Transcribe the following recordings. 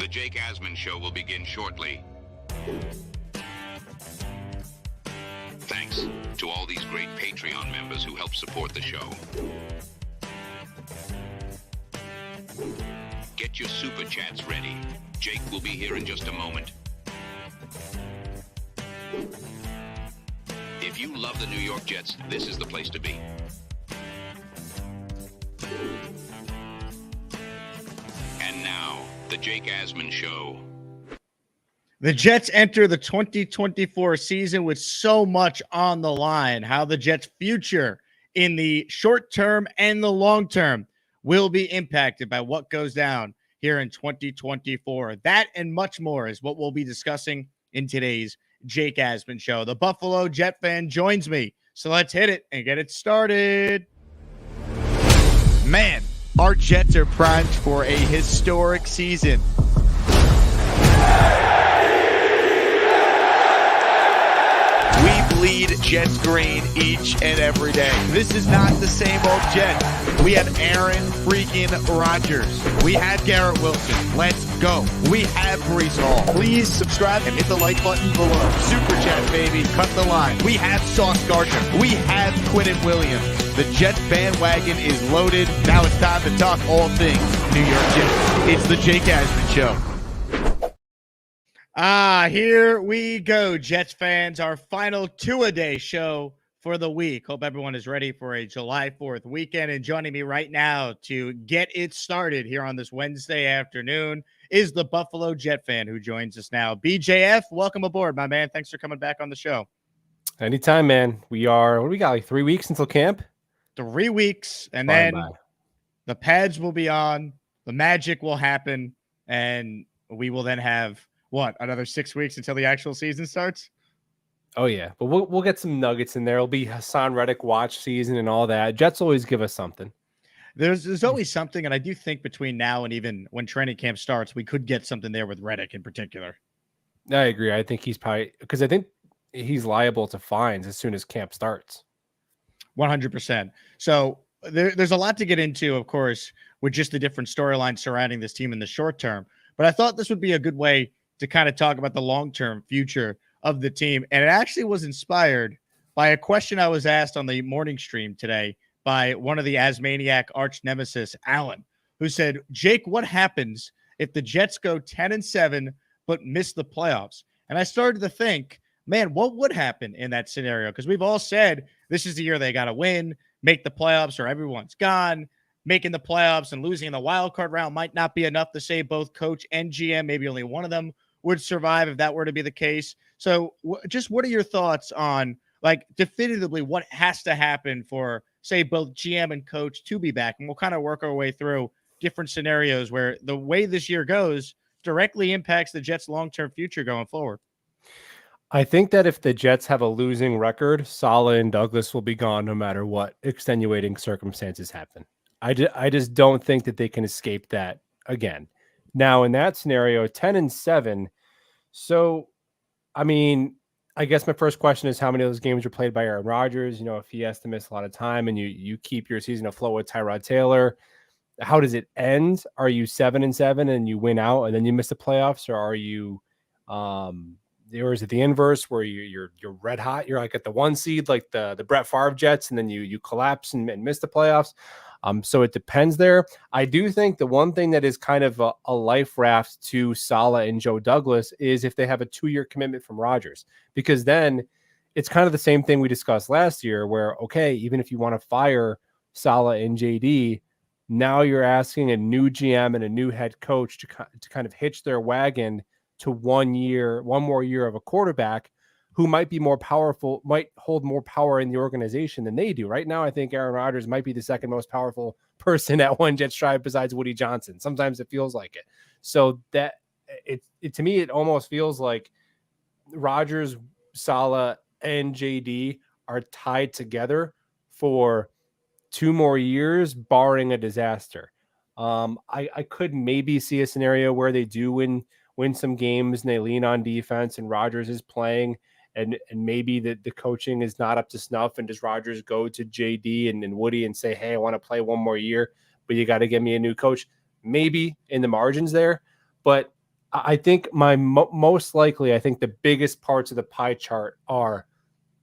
The Jake Asman Show will begin shortly. Thanks to all these great Patreon members who help support the show. Get your super chats ready. Jake will be here in just a moment. If you love the New York Jets, this is the place to be. And now, the Jake Asman Show. The Jets enter the 2024 season with so much on the line. How the Jets' future in the short term and the long term will be impacted by what goes down here in 2024. That and much more is what we'll be discussing in today's Jake Asman Show. The Buffalo Jet fan joins me, so let's hit it and get it started. Man, our Jets are primed for a historic season. We bleed Jets green each and every day. This is not the same old Jets. We have Aaron freaking Rodgers. We have Garrett Wilson. Let's go. We have Breece Hall. Please subscribe and hit the like button below. Super chat, baby. Cut the line. We have Sauce Gardner. We have Quinnen Williams. The Jets bandwagon is loaded. Now it's time to talk all things New York Jets. It's the Jake Asman Show. Here we go, Jets fans. Our final two-a-day show for the week. Hope everyone is ready for a July 4th weekend. And joining me right now to get it started here on this Wednesday afternoon is the Buffalo Jet fan who joins us now. BJF, welcome aboard, my man. Thanks for coming back on the show. Anytime, man. What do we got, like 3 weeks until camp? 3 weeks, and then the pads will be on, the magic will happen, and we will then have another 6 weeks until the actual season starts? Oh, yeah. But we'll get some nuggets in there. It'll be Hassan Reddick watch season and all that. Jets always give us something. There's always something, and I do think between now and even when training camp starts, we could get something there with Reddick in particular. I agree. I think he's probably – because I think he's liable to fines as soon as camp starts. 100%. So there's a lot to get into, of course, with just the different storylines surrounding this team in the short term. But I thought this would be a good way to kind of talk about the long-term future of the team. And it actually was inspired by a question I was asked on the morning stream today by one of the Asmaniac arch nemesis, Alan, who said, Jake, what happens if the Jets go 10-7 but miss the playoffs? And I started to think, man, what would happen in that scenario? Because we've all said this is the year they got to win, make the playoffs, or everyone's gone. Making the playoffs and losing in the wild card round might not be enough to say both coach and GM, maybe only one of them would survive if that were to be the case. So just what are your thoughts on, like, definitively what has to happen for, say, both GM and coach to be back? And we'll kind of work our way through different scenarios where the way this year goes directly impacts the Jets' long-term future going forward. I think that if the Jets have a losing record, Saleh and Douglas will be gone no matter what extenuating circumstances happen. I just don't think that they can escape that again. Now, in that scenario, 10-7. So, I mean, I guess my first question is how many of those games are played by Aaron Rodgers? You know, if he has to miss a lot of time and you keep your season afloat with Tyrod Taylor, how does it end? Are you 7-7 and you win out and then you miss the playoffs? Or are you, or is it the inverse where you're red hot? You're like at the 1 seed, like the Brett Favre Jets, and then you collapse and miss the playoffs. So it depends there. I do think the one thing that is kind of a life raft to Saleh and Joe Douglas is if they have a 2-year commitment from Rodgers, because then it's kind of the same thing we discussed last year where, okay, even if you want to fire Saleh and JD, now you're asking a new GM and a new head coach to kind of hitch their wagon to 1 more year of a quarterback who might be more powerful, might hold more power in the organization than they do. Right now, I think Aaron Rodgers might be the second most powerful person at One Jets Tribe besides Woody Johnson. Sometimes it feels like it. So that to me, it almost feels like Rodgers, Saleh, and JD are tied together for 2 more years, barring a disaster. I could maybe see a scenario where they do win some games and they lean on defense and Rodgers is playing and maybe the coaching is not up to snuff, and does Rodgers go to JD and Woody and say, hey, I want to play 1 more year, but you got to give me a new coach? Maybe in the margins there. But I think most likely, I think the biggest parts of the pie chart are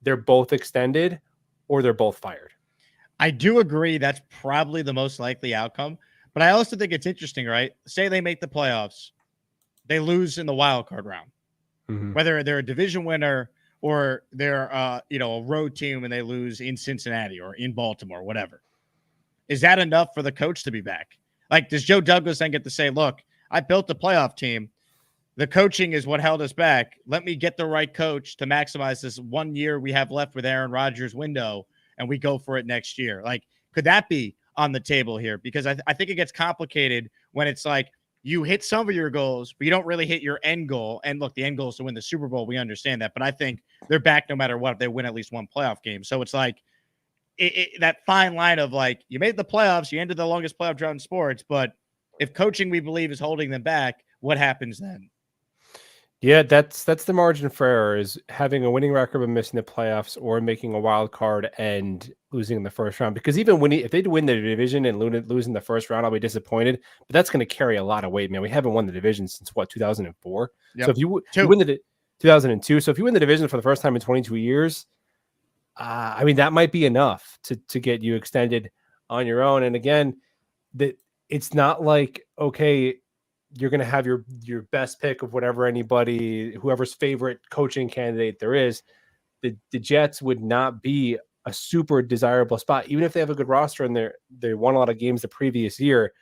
they're both extended or they're both fired. I do agree that's probably the most likely outcome, but I also think it's interesting, right? Say they make the playoffs, they lose in the wild card round, whether they're a division winner or they're a road team and they lose in Cincinnati or in Baltimore, whatever. Is that enough for the coach to be back? Like, does Joe Douglas then get to say, look, I built the playoff team. The coaching is what held us back. Let me get the right coach to maximize this 1 year we have left with Aaron Rodgers window, and we go for it next year. Like, could that be on the table here? Because I think it gets complicated when it's like you hit some of your goals, but you don't really hit your end goal. And look, the end goal is to win the Super Bowl. We understand that. But I think they're back no matter what if they win at least one playoff game. So it's like that fine line of like, you made the playoffs, you ended the longest playoff drought in sports, but if coaching, we believe, is holding them back, what happens then? Yeah, that's the margin for error, is having a winning record but missing the playoffs, or making a wild card and losing in the first round. Because even if they win the division and lose in the first round, I'll be disappointed. But that's going to carry a lot of weight, man. We haven't won the division since 2004. Yep. So if you win the 2002, so if you win the division for the first time in 22 years, I mean, that might be enough to get you extended on your own. And again, that it's not like, okay, you're going to have your best pick of whoever's favorite coaching candidate there is. The Jets would not be a super desirable spot, even if they have a good roster and they won a lot of games the previous year.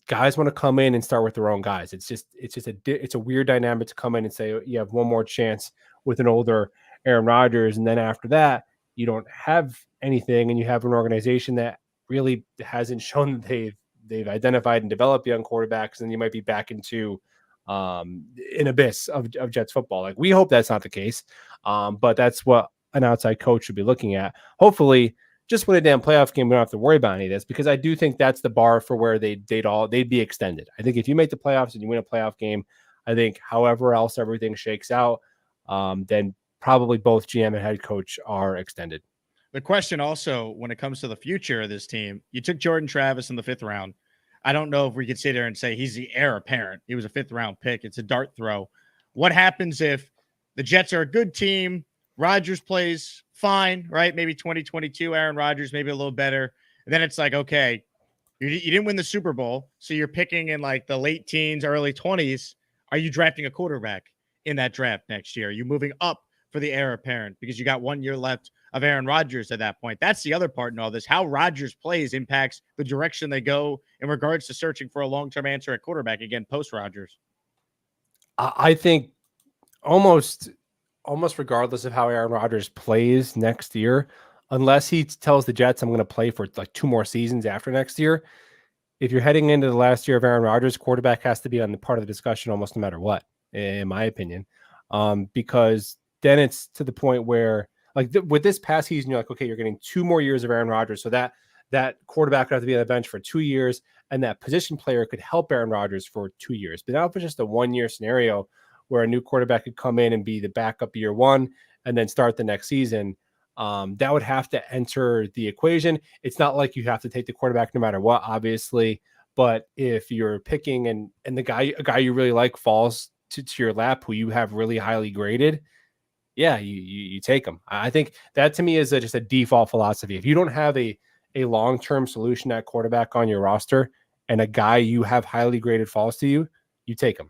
Guys want to come in and start with their own guys. It's a weird dynamic to come in and say you have one more chance with an older Aaron Rodgers, and then after that you don't have anything, and you have an organization that really hasn't shown that they've identified and developed young quarterbacks, and you might be back into an abyss of Jets football. Like, we hope that's not the case, but that's what an outside coach should be looking at. Hopefully, just win a damn playoff game. We don't have to worry about any of this, because I do think that's the bar for where they'd be extended. I think if you make the playoffs and you win a playoff game, I think however else everything shakes out, then probably both GM and head coach are extended. The question also, when it comes to the future of this team, you took Jordan Travis in the 5th round. I don't know if we could sit there and say he's the heir apparent. He was a 5th round pick. It's a dart throw. What happens if the Jets are a good team? Rodgers plays fine, right? Maybe 2022, Aaron Rodgers, maybe a little better. And then it's like, okay, you didn't win the Super Bowl, so you're picking in like the late teens, early 20s. Are you drafting a quarterback in that draft next year? Are you moving up for the heir apparent because you got 1 year left of Aaron Rodgers at that point? That's the other part in all this. How Rodgers plays impacts the direction they go in regards to searching for a long-term answer at quarterback again post Rodgers. I think almost regardless of how Aaron Rodgers plays next year, unless he tells the Jets, I'm going to play for like 2 more seasons after next year, if you're heading into the last year of Aaron Rodgers, quarterback has to be on the part of the discussion almost no matter what, in my opinion, because then it's to the point where, like, with this past season, you're like, okay, you're getting 2 more years of Aaron Rodgers. So that quarterback would have to be on the bench for 2 years, and that position player could help Aaron Rodgers for 2 years. But now if it's just a 1 year scenario where a new quarterback could come in and be the backup year 1 and then start the next season, that would have to enter the equation. It's not like you have to take the quarterback no matter what, obviously. But if you're picking and a guy you really like falls to your lap who you have really highly graded, yeah, you take them. I think that to me is just a default philosophy. If you don't have a long-term solution at quarterback on your roster and a guy you have highly graded falls to you, you take him.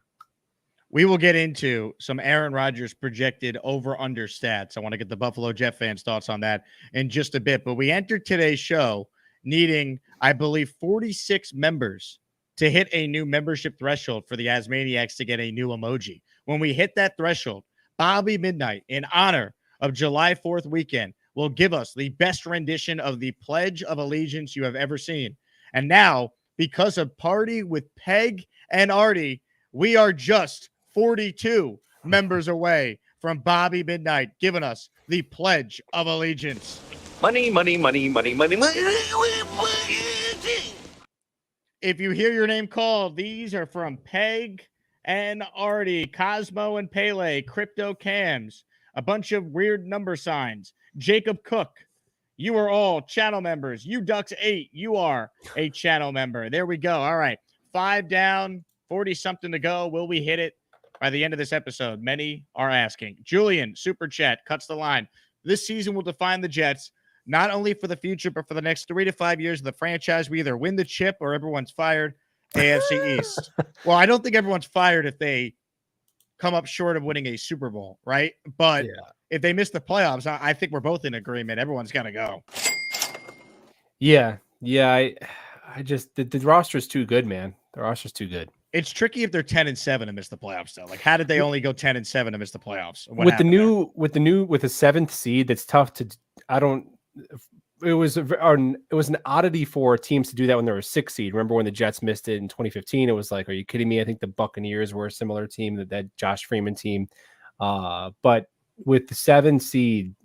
We will get into some Aaron Rodgers projected over-under stats. I want to get the Buffalo Jet fans' thoughts on that in just a bit. But we entered today's show needing, I believe, 46 members to hit a new membership threshold for the Asmaniacs to get a new emoji. When we hit that threshold, Bobby Midnight, in honor of July 4th weekend, will give us the best rendition of the Pledge of Allegiance you have ever seen. And now, because of Party with Peg and Artie, we are just 42 members away from Bobby Midnight giving us the Pledge of Allegiance. Money, money, money, money, money, money. If you hear your name called, these are from Peg and Artie, Cosmo and Pele, Crypto Cams, a bunch of weird number signs, Jacob Cook. You are all channel members. You Ducks 8, you are a channel member. There we go. All right. 5 down, 40 something to go. Will we hit it? by the end of this episode, many are asking. Julian, Super Chat, cuts the line. This season will define the Jets, not only for the future, but for the next 3 to 5 years of the franchise. We either win the chip or everyone's fired. AFC East. Well, I don't think everyone's fired if they come up short of winning a Super Bowl, right? But if they miss the playoffs, I think we're both in agreement. Everyone's got to go. Yeah. I just the roster is too good, man. The roster's too good. It's tricky if they're 10-7 and miss the playoffs, though. Like, how did they only go 10-7 and miss the playoffs? With the seventh seed, that's tough to. It was an oddity for teams to do that when there was 6 seed. Remember when the Jets missed it in 2015? It was like, are you kidding me? I think the Buccaneers were a similar team, that Josh Freeman team. But with the 7 seeds,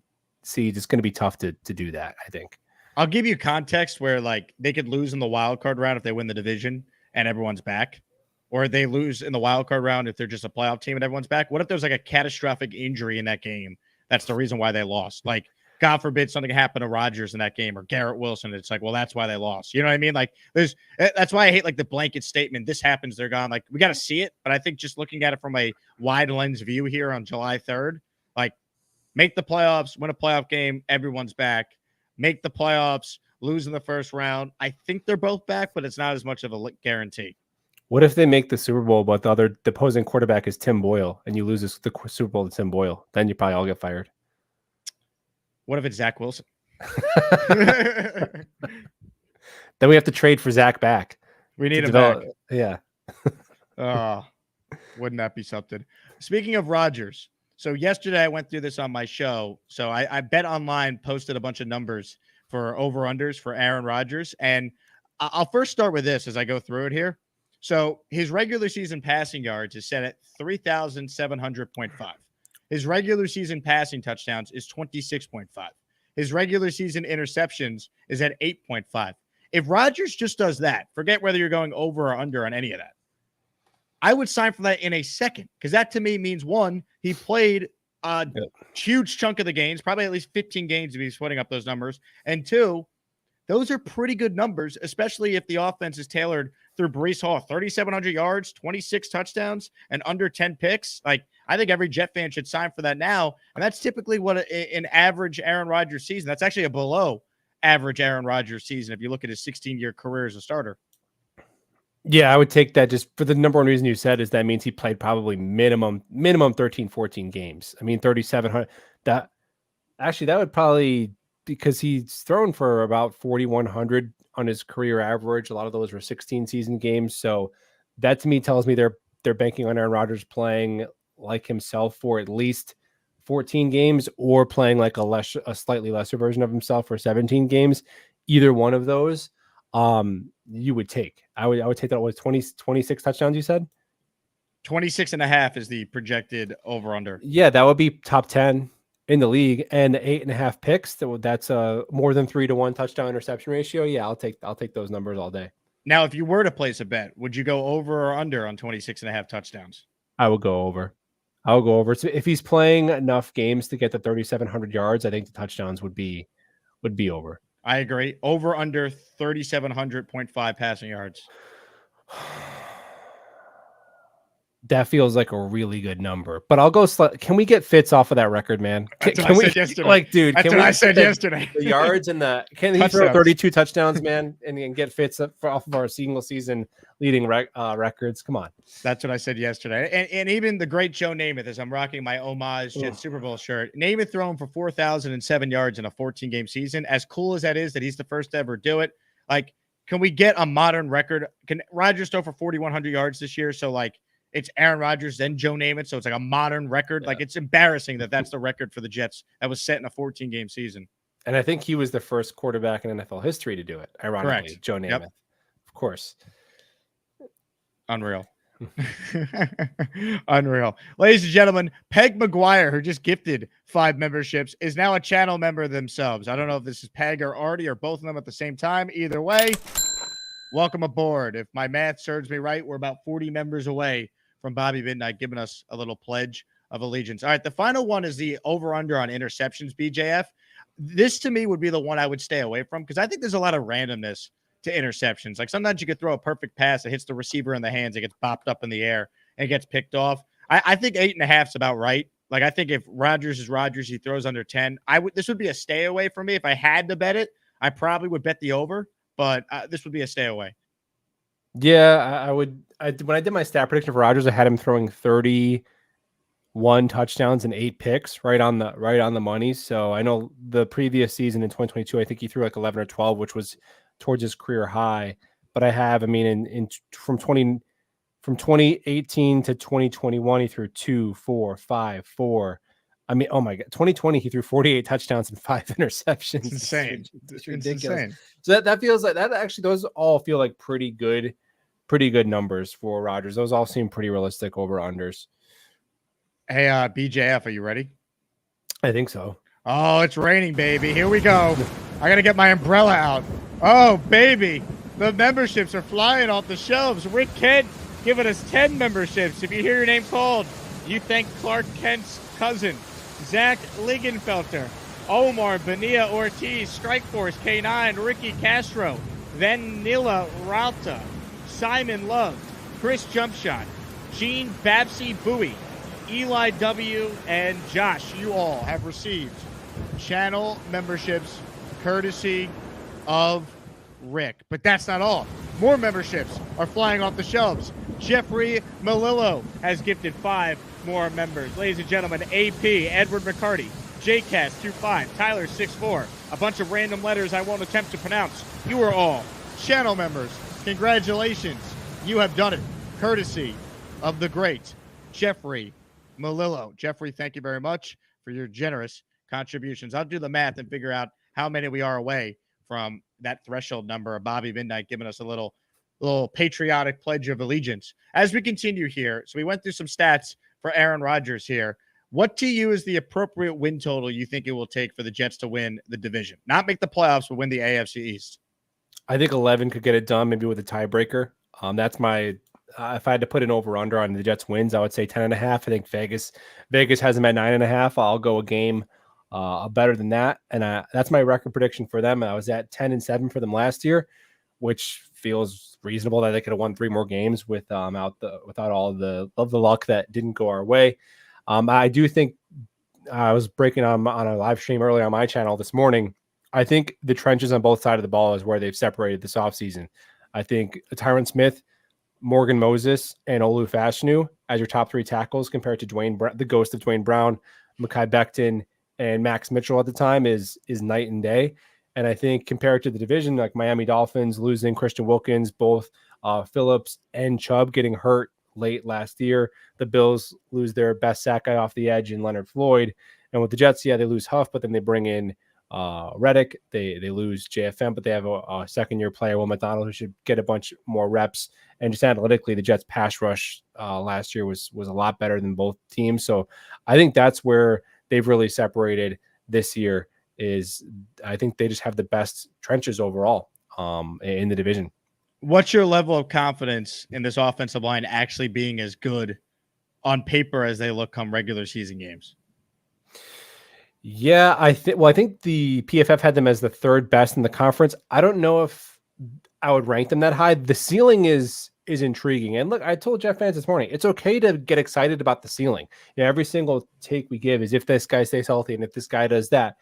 it's going to be tough to do that, I think. I'll give you context where like they could lose in the wild card round if they win the division and everyone's back, or they lose in the wild card round if they're just a playoff team and everyone's back. What if there's like a catastrophic injury in that game? That's the reason why they lost. Like, God forbid something happened to Rodgers in that game or Garrett Wilson. It's like, well, that's why they lost. You know what I mean? Like, that's why I hate like the blanket statement. This happens, they're gone. Like, we got to see it. But I think just looking at it from a wide lens view here on July 3rd, like, make the playoffs, win a playoff game, everyone's back. Make the playoffs, lose in the first round. I think they're both back, but it's not as much of a guarantee. What if they make the Super Bowl, but the opposing quarterback is Tim Boyle, and you lose the Super Bowl to Tim Boyle? Then you probably all get fired. What if it's Zach Wilson? Then we have to trade for Zach back. We need him back. Yeah. Wouldn't that be something? Speaking of Rodgers, so yesterday I went through this on my show. So I Bet Online posted a bunch of numbers for over-unders for Aaron Rodgers. And I'll first start with this as I go through it here. So his regular season passing yards is set at 3,700.5. His regular season passing touchdowns is 26.5. His regular season interceptions is at 8.5. If Rodgers just does that, forget whether you're going over or under on any of that, I would sign for that in a second, because that to me means, one, he played a huge chunk of the games, probably at least 15 games if he's putting up those numbers. And two, those are pretty good numbers, especially if the offense is tailored through Breece Hall. 3,700 yards, 26 touchdowns, and under 10 picks. Like, I think every Jet fan should sign for that now. And that's typically what an average Aaron Rodgers season. That's actually a below average Aaron Rodgers season if you look at his 16-year career as a starter. Yeah, I would take that just for the number one reason you said is that means he played probably minimum 13, 14 games. I mean, 3,700. That would probably, because he's thrown for about 4,100 on his career average. A lot of those were 16 season games. So that to me tells me they're banking on Aaron Rodgers playing like himself for at least 14 games, or playing like a slightly lesser version of himself for 17 games. Either one of those, you would take. I would take that with 26 touchdowns, you said? 26.5 is the projected over under. Yeah, that would be top 10 in the league, and the 8.5 picks. That's more than 3-to-1 touchdown interception ratio. Yeah, I'll take those numbers all day. Now, if you were to place a bet, would you go over or under on 26.5 touchdowns? I would go over. I'll go over. So if he's playing enough games to get the 3,700 yards, I think the touchdowns would be over. I agree. Over under 3,700.5 passing yards. That feels like a really good number, but I'll go. Can we get Fitz off of that record, man? That's what I said yesterday. Like, dude, that's what I said yesterday. The yards and can he throw 32 touchdowns, man, and get Fitz off of our single season leading records? Come on. That's what I said yesterday. And even the great Joe Namath, as I'm rocking my homage Jets Super Bowl shirt, Namath throwing for 4,007 yards in a 14-game season. As cool as that is, that he's the first to ever do it. Like, can we get a modern record? Can Rodgers throw for 4,100 yards this year? So, like, it's Aaron Rodgers, then Joe Namath. So it's like a modern record. Yeah. Like, it's embarrassing that that's the record for the Jets that was set in a 14-game season. And I think he was the first quarterback in NFL history to do it. Ironically, correct. Joe Namath. Yep. Of course. Unreal. Unreal. Ladies and gentlemen, Peg McGuire, who just gifted 5 memberships, is now a channel member themselves. I don't know if this is Peg or Artie or both of them at the same time. Either way, welcome aboard. If my math serves me right, we're about 40 members away from Bobby Midnight giving us a little pledge of allegiance. All right, the final one is the over-under on interceptions, BJF. This, to me, would be the one I would stay away from, because I think there's a lot of randomness to interceptions. Like, sometimes you could throw a perfect pass that hits the receiver in the hands, it gets bopped up in the air, and it gets picked off. I think 8.5 is about right. Like, I think if Rodgers is Rodgers, he throws under 10. This would be a stay away for me. If I had to bet it, I probably would bet the over, but this would be a stay away. Yeah, I would. When I did my stat prediction for Rodgers, I had him throwing 31 touchdowns and 8 picks, right on the money. So I know the previous season in 2022, I think he threw like 11 or 12, which was towards his career high. But from 2018 to 2021, he threw 2, 4, 5, 4. I mean, oh my God, 2020, he threw 48 touchdowns and 5 interceptions. It's insane. It's ridiculous. Insane. So that feels like that. Actually, those all feel like pretty good numbers for Rodgers. Those all seem pretty realistic over unders. Hey, BJF, are you ready? I think so. Oh, it's raining, baby. Here we go. I got to get my umbrella out. Oh, baby. The memberships are flying off the shelves. Rick Kent giving us 10 memberships. If you hear your name called, you thank Clark Kent's cousin, Zach Ligenfelter, Omar Benia Ortiz, Strikeforce K9, Ricky Castro, Vanilla Ralta, Simon Love, Chris Jumpshot, Gene Babsy Bowie, Eli W, and Josh. You all have received channel memberships courtesy of Rick. But that's not all. More memberships are flying off the shelves. Jeffrey Malillo has gifted 5 more members. Ladies and gentlemen, AP, Edward McCarty, JCast25, Tyler64, a bunch of random letters I won't attempt to pronounce. You are all channel members. Congratulations. You have done it. Courtesy of the great Jeffrey Malillo. Jeffrey, thank you very much for your generous contributions. I'll do the math and figure out how many we are away from that threshold number of Bobby Midnight giving us a little patriotic pledge of allegiance. As we continue here, so we went through some stats for Aaron Rodgers here. What to you is the appropriate win total you think it will take for the Jets to win the division? Not make the playoffs, but win the AFC East. I think 11 could get it done, maybe with a tiebreaker. That's my if I had to put an over-under on the Jets wins, I would say 10.5. I think Vegas has them at 9.5. I'll go a game better than that. And that's my record prediction for them. I was at 10-7 for them last year, which feels reasonable that they could have won 3 more games without all the luck that didn't go our way. I do think I was breaking on a live stream earlier on my channel this morning. I think the trenches on both sides of the ball is where they've separated this offseason. I think Tyron Smith, Morgan Moses, and Olu Fashanu as your top 3 tackles compared to the ghost of Dwayne Brown, Mekhi Becton, and Max Mitchell at the time is night and day. And I think compared to the division, like Miami Dolphins losing Christian Wilkins, both Phillips and Chubb getting hurt late last year, the Bills lose their best sack guy off the edge in Leonard Floyd. And with the Jets, they lose Huff, but then they bring in Reddick. They lose JFM, but they have a second-year player, Will McDonald, who should get a bunch more reps. And just analytically, the Jets' pass rush last year was a lot better than both teams. So I think that's where they've really separated this year. I think they just have the best trenches overall in the division. What's your level of confidence in this offensive line actually being as good on paper as they look come regular season games? Yeah, I think the PFF had them as the 3rd best in the conference. I don't know if I would rank them that high. The ceiling is intriguing. And look, I told Jeff fans this morning, it's okay to get excited about the ceiling. Every single take we give is if this guy stays healthy and if this guy does that.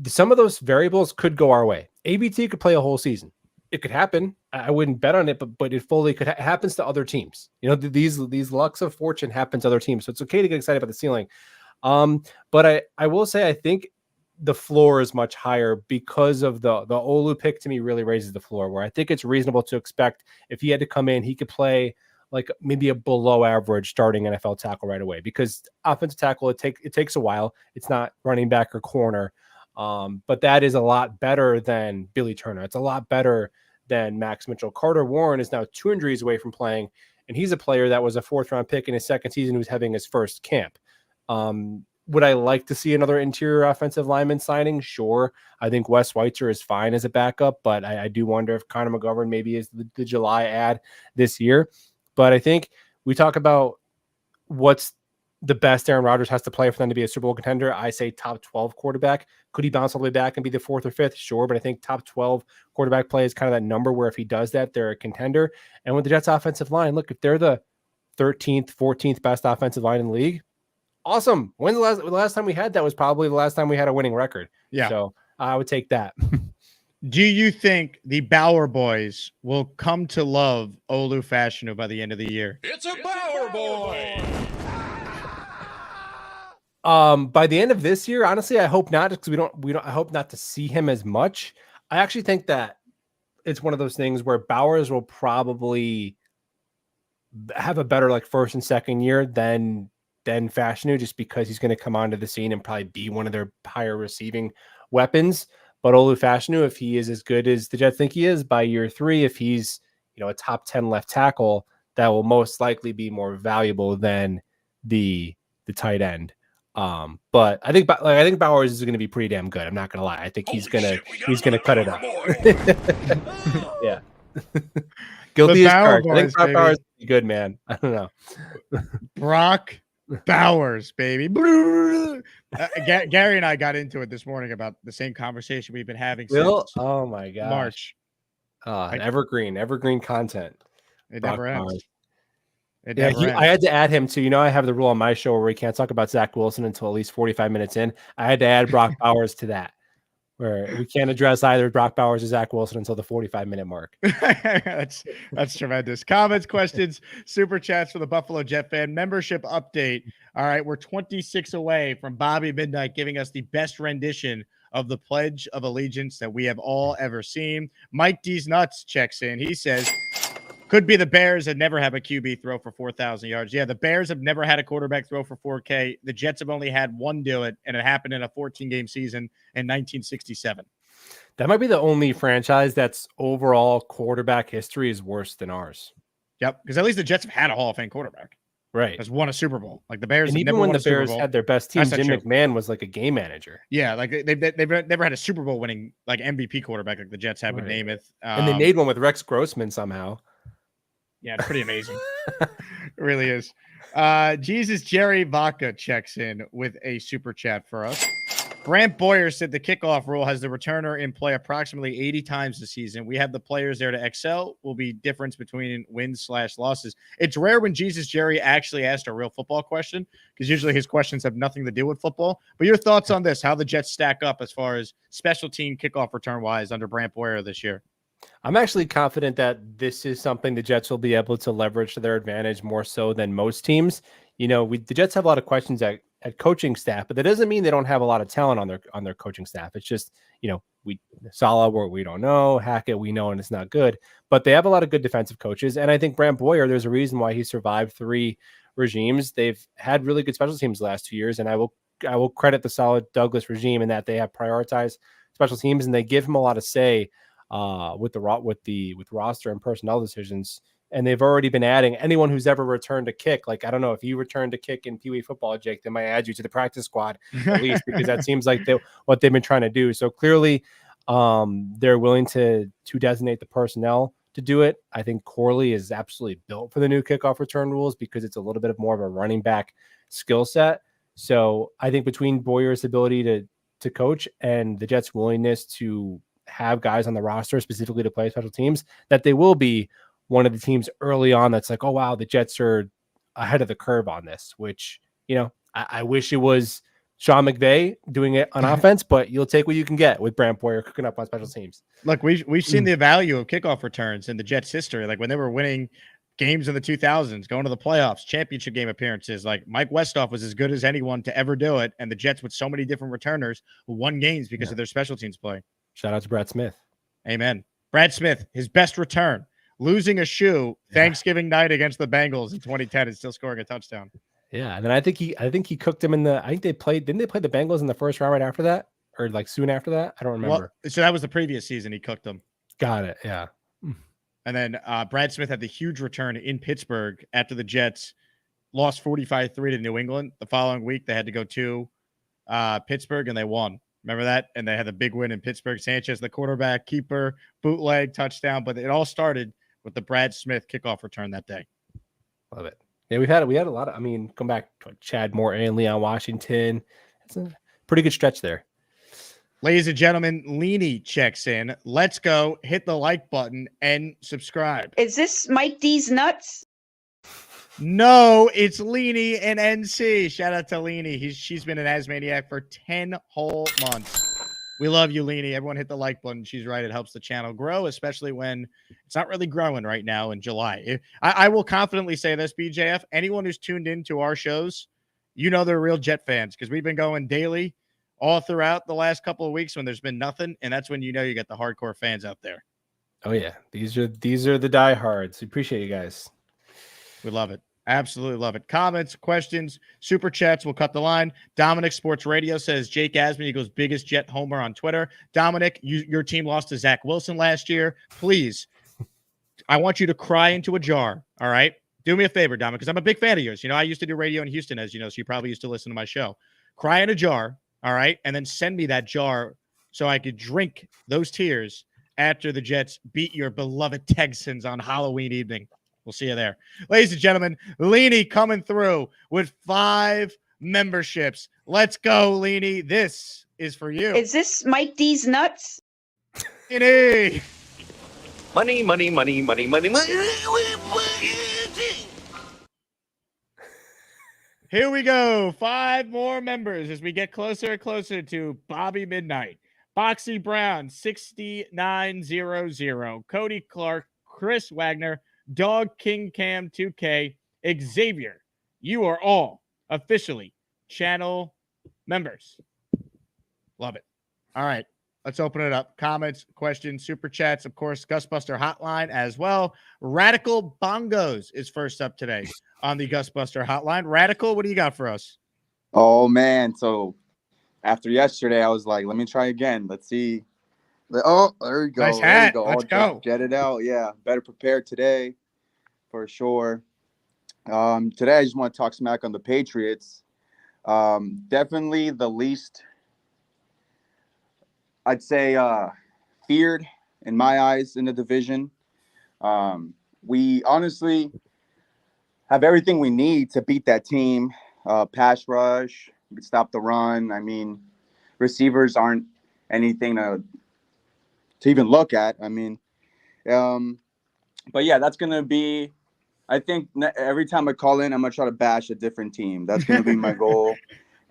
Some of those variables could go our way. ABT could play a whole season. It could happen. I wouldn't bet on it, but it fully could happens to other teams. These lucks of fortune happen to other teams. So it's okay to get excited about the ceiling. But I will say I think the floor is much higher because of the Olu pick. To me, really raises the floor, where I think it's reasonable to expect if he had to come in, he could play like maybe a below average starting NFL tackle right away, because offensive tackle, it takes a while. It's not running back or corner. But that is a lot better than Billy Turner. It's a lot better than Max Mitchell. Carter Warren is now 2 injuries away from playing, and he's a player that was a 4th-round pick in his second season who's having his first camp. Would I like to see another interior offensive lineman signing? Sure. I think Wes Schweitzer is fine as a backup, but I do wonder if Connor McGovern maybe is the July ad this year. But I think we talk about what's the best Aaron Rodgers has to play for them to be a Super Bowl contender. I say top 12 quarterback. Could he bounce all the way back and be the 4th or 5th? Sure. But I think top 12 quarterback play is kind of that number where if he does that, they're a contender. And with the Jets offensive line, look, if they're the 13th, 14th best offensive line in the league. Awesome. When's the last time we had that? Was probably the last time we had a winning record. Yeah. So I would take that. Do you think the Bauer boys will come to love Olu Fashanu by the end of the year? It's a Bauer boy. By the end of this year, honestly, I hope not, because I hope not to see him as much. I actually think that it's one of those things where Bowers will probably have a better like first and second year than Fashanu, just because he's going to come onto the scene and probably be one of their higher receiving weapons. But Olu Fashanu, if he is as good as the Jets think he is by year 3, if he's a top 10 left tackle, that will most likely be more valuable than the tight end. But I think Bowers is going to be pretty damn good. I'm not going to lie. I think he's going to cut it out. Yeah. Guilty as charged. I think Brock Bowers is good, man. I don't know. Brock Bowers, baby. Gary and I got into it this morning about the same conversation we've been having since oh my god, March. Evergreen content. It never ends. I had to add him to, I have the rule on my show where we can't talk about Zach Wilson until at least 45 minutes in. I had to add Brock Bowers to that, where we can't address either Brock Bowers or Zach Wilson until the 45-minute mark. That's tremendous. Comments, questions, super chats for the Buffalo Jet fan. Membership update. All right, we're 26 away from Bobby Midnight giving us the best rendition of the Pledge of Allegiance that we have all ever seen. Mike D's Nuts checks in. He says, could be the Bears that never have a QB throw for 4,000 yards. Yeah, the Bears have never had a quarterback throw for 4K. The Jets have only had one do it, and it happened in a 14-game season in 1967. That might be the only franchise that's overall quarterback history is worse than ours. Yep, because at least the Jets have had a Hall of Fame quarterback. Right. Has won a Super Bowl. Like the Bears, and even when the Bears had their best team, Jim McMahon was like a game manager. Yeah, like they've never had a Super Bowl winning like MVP quarterback like the Jets had with Namath. And they made one with Rex Grossman somehow. Yeah, it's pretty amazing. It really is. Jesus Jerry Vaca checks in with a super chat for us. Brant Boyer said the kickoff rule has the returner in play approximately 80 times this season. We have the players there to excel. Will be difference between wins/losses. It's rare when Jesus Jerry actually asked a real football question, because usually his questions have nothing to do with football. But your thoughts on this, how the Jets stack up as far as special team kickoff return wise under Brant Boyer this year? I'm actually confident that this is something the Jets will be able to leverage to their advantage more so than most teams. The Jets have a lot of questions at coaching staff, but that doesn't mean they don't have a lot of talent on their coaching staff. It's just, Saleh, where we don't know, Hackett, we know, and it's not good, but they have a lot of good defensive coaches. And I think Brant Boyer, there's a reason why he survived 3 regimes. They've had really good special teams the last 2 years. And I will credit the solid Douglas regime in that they have prioritized special teams and they give him a lot of say with roster and personnel decisions. And they've already been adding anyone who's ever returned a kick. Like, I don't know if you returned a kick in Pee Wee football, Jake, they might add you to the practice squad at least, because that seems like what they've been trying to do. So clearly they're willing to designate the personnel to do it. I think Corley is absolutely built for the new kickoff return rules because it's a little bit more of a running back skill set. So I think between Boyer's ability to coach and the Jets' willingness to have guys on the roster specifically to play special teams, that they will be one of the teams early on that's like, oh, wow, the Jets are ahead of the curve on this, which, I wish it was Sean McVay doing it on offense, but you'll take what you can get with Brant Boyer cooking up on special teams. Look, we've seen the value of kickoff returns in the Jets' history. Like when they were winning games in the 2000s, going to the playoffs, championship game appearances, like Mike Westhoff was as good as anyone to ever do it. And the Jets with so many different returners who won games because of their special teams play. Shout out to Brad Smith. Amen. Brad Smith, his best return. Losing a shoe Thanksgiving night against the Bengals in 2010 and still scoring a touchdown. Yeah, and then I think he cooked them didn't they play the Bengals in the first round right after that? Or like soon after that? I don't remember. Well, so that was the previous season he cooked them. Got it. Yeah. And then Brad Smith had the huge return in Pittsburgh after the Jets lost 45-3 to New England. The following week they had to go to Pittsburgh and they won. Remember that? And they had the big win in Pittsburgh. Sanchez, the quarterback, keeper, bootleg, touchdown. But it all started with the Brad Smith kickoff return that day. Love it. Yeah, we had a lot of, come back to Chad Morton and Leon Washington. It's a pretty good stretch there. Ladies and gentlemen, Leany checks in. Let's go. Hit the like button and subscribe. Is this Mike D's Nuts? No, it's Leanie and NC. Shout out to Leanie. She's been an Asmaniac for 10 whole months. We love you, Leanie. Everyone hit the like button. She's right. It helps the channel grow, especially when it's not really growing right now in July. I will confidently say this, BJF. Anyone who's tuned into our shows, you know they're real Jet fans because we've been going daily all throughout the last couple of weeks when there's been nothing, and that's when you know you get the hardcore fans out there. Oh yeah, these are the diehards. We appreciate you guys. We love it. Absolutely love it. Comments, questions, super chats. We'll cut the line. Dominic Sports Radio says Jake Asman equals biggest Jet homer on Twitter. Dominic, your team lost to Zach Wilson last year. Please, I want you to cry into a jar. All right. Do me a favor, Dominic, because I'm a big fan of yours. You know, I used to do radio in Houston, as you know, so you probably used to listen to my show. Cry in a jar. All right. And then send me that jar so I could drink those tears after the Jets beat your beloved Texans on Halloween evening. We'll see you there. Ladies and gentlemen, Leanie coming through with 5 memberships. Let's go, Leanie. This is for you. Is this Mike D's nuts? Leanie. Money, money, money, money, money, money. Here we go. 5 more members as we get closer and closer to Bobby Midnight. Boxy Brown, 6900. Cody Clark, Chris Wagner, Dog King Cam 2K, Xavier. You are all officially channel members. Love it. All right. Let's open it up. Comments, questions, super chats, of course, Gusbuster hotline as well. Radical Bongos is first up today on the Gusbuster hotline. Radical, what do you got for us? Oh, man. So after yesterday, I was like, let me try again. Let's see. Oh, there we go. Nice hat. Let's go. Get it out. Yeah. Better prepared today for sure. Today, I just want to talk smack on the Patriots. Definitely the least, I'd say, feared in my eyes in the division. We honestly have everything we need to beat that team. Pass rush, we can stop the run. I mean, receivers aren't anything to even look at. I mean, but yeah, that's going to be, I think every time I call in, I'm going to try to bash a different team. That's going to be my goal.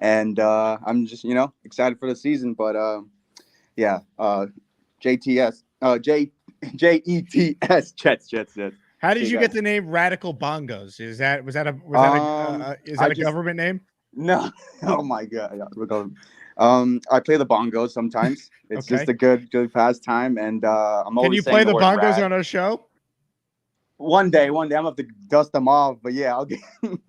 And I'm just, excited for the season. But yeah, JETS, Jets. How did you get the name Radical Bongos? Was that a government name? No. Oh my God. I play the bongos sometimes. It's just a good pastime, and I'm always. Can you play the bongos on our show? One day, I'm gonna have to dust them off. But yeah, I'll get them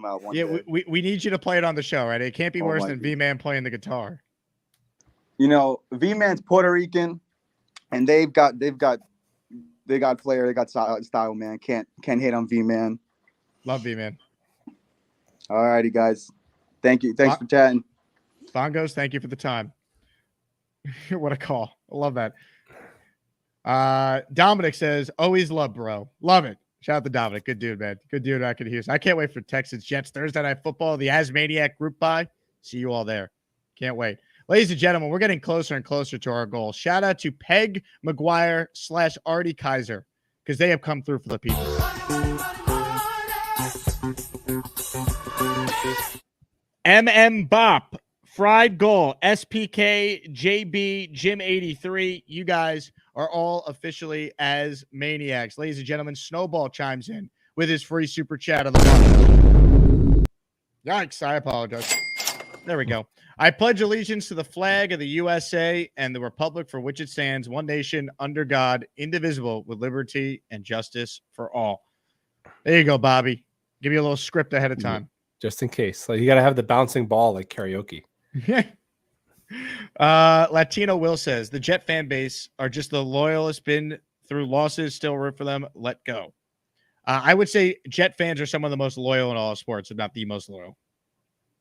out one day. Yeah, we need you to play it on the show, right? It can't be worse than V-Man playing the guitar. V-Man's Puerto Rican, and they've got flair, they got style, man. Can't hate on V-Man. Love V-Man. All righty, guys. Thank you. Thanks for chatting. Bongos, thank you for the time. What a call. I love that. Dominic says, always love, bro. Love it. Shout out to Dominic. Good dude, man. Good dude back in Houston. I can't wait for Texans Jets Thursday Night Football, the Asmaniac group buy. See you all there. Can't wait. Ladies and gentlemen, we're getting closer and closer to our goal. Shout out to Peg McGuire / Artie Kaiser because they have come through for the people. Bop, Fried Goal, SPK, JB, Jim 83. You guys are all officially as maniacs. Ladies and gentlemen, Snowball chimes in with his free super chat of the month. Yikes, I apologize. There we go. I pledge allegiance to the flag of the USA and the republic for which it stands, one nation, under God, indivisible, with liberty and justice for all. There you go, Bobby. Give you a little script ahead of time. Just in case. Like, you got to have the bouncing ball like karaoke. Latino Will says, the Jet fan base are just the loyalists, been through losses, still root for them, let go. I would say Jet fans are some of the most loyal in all sports, if not the most loyal.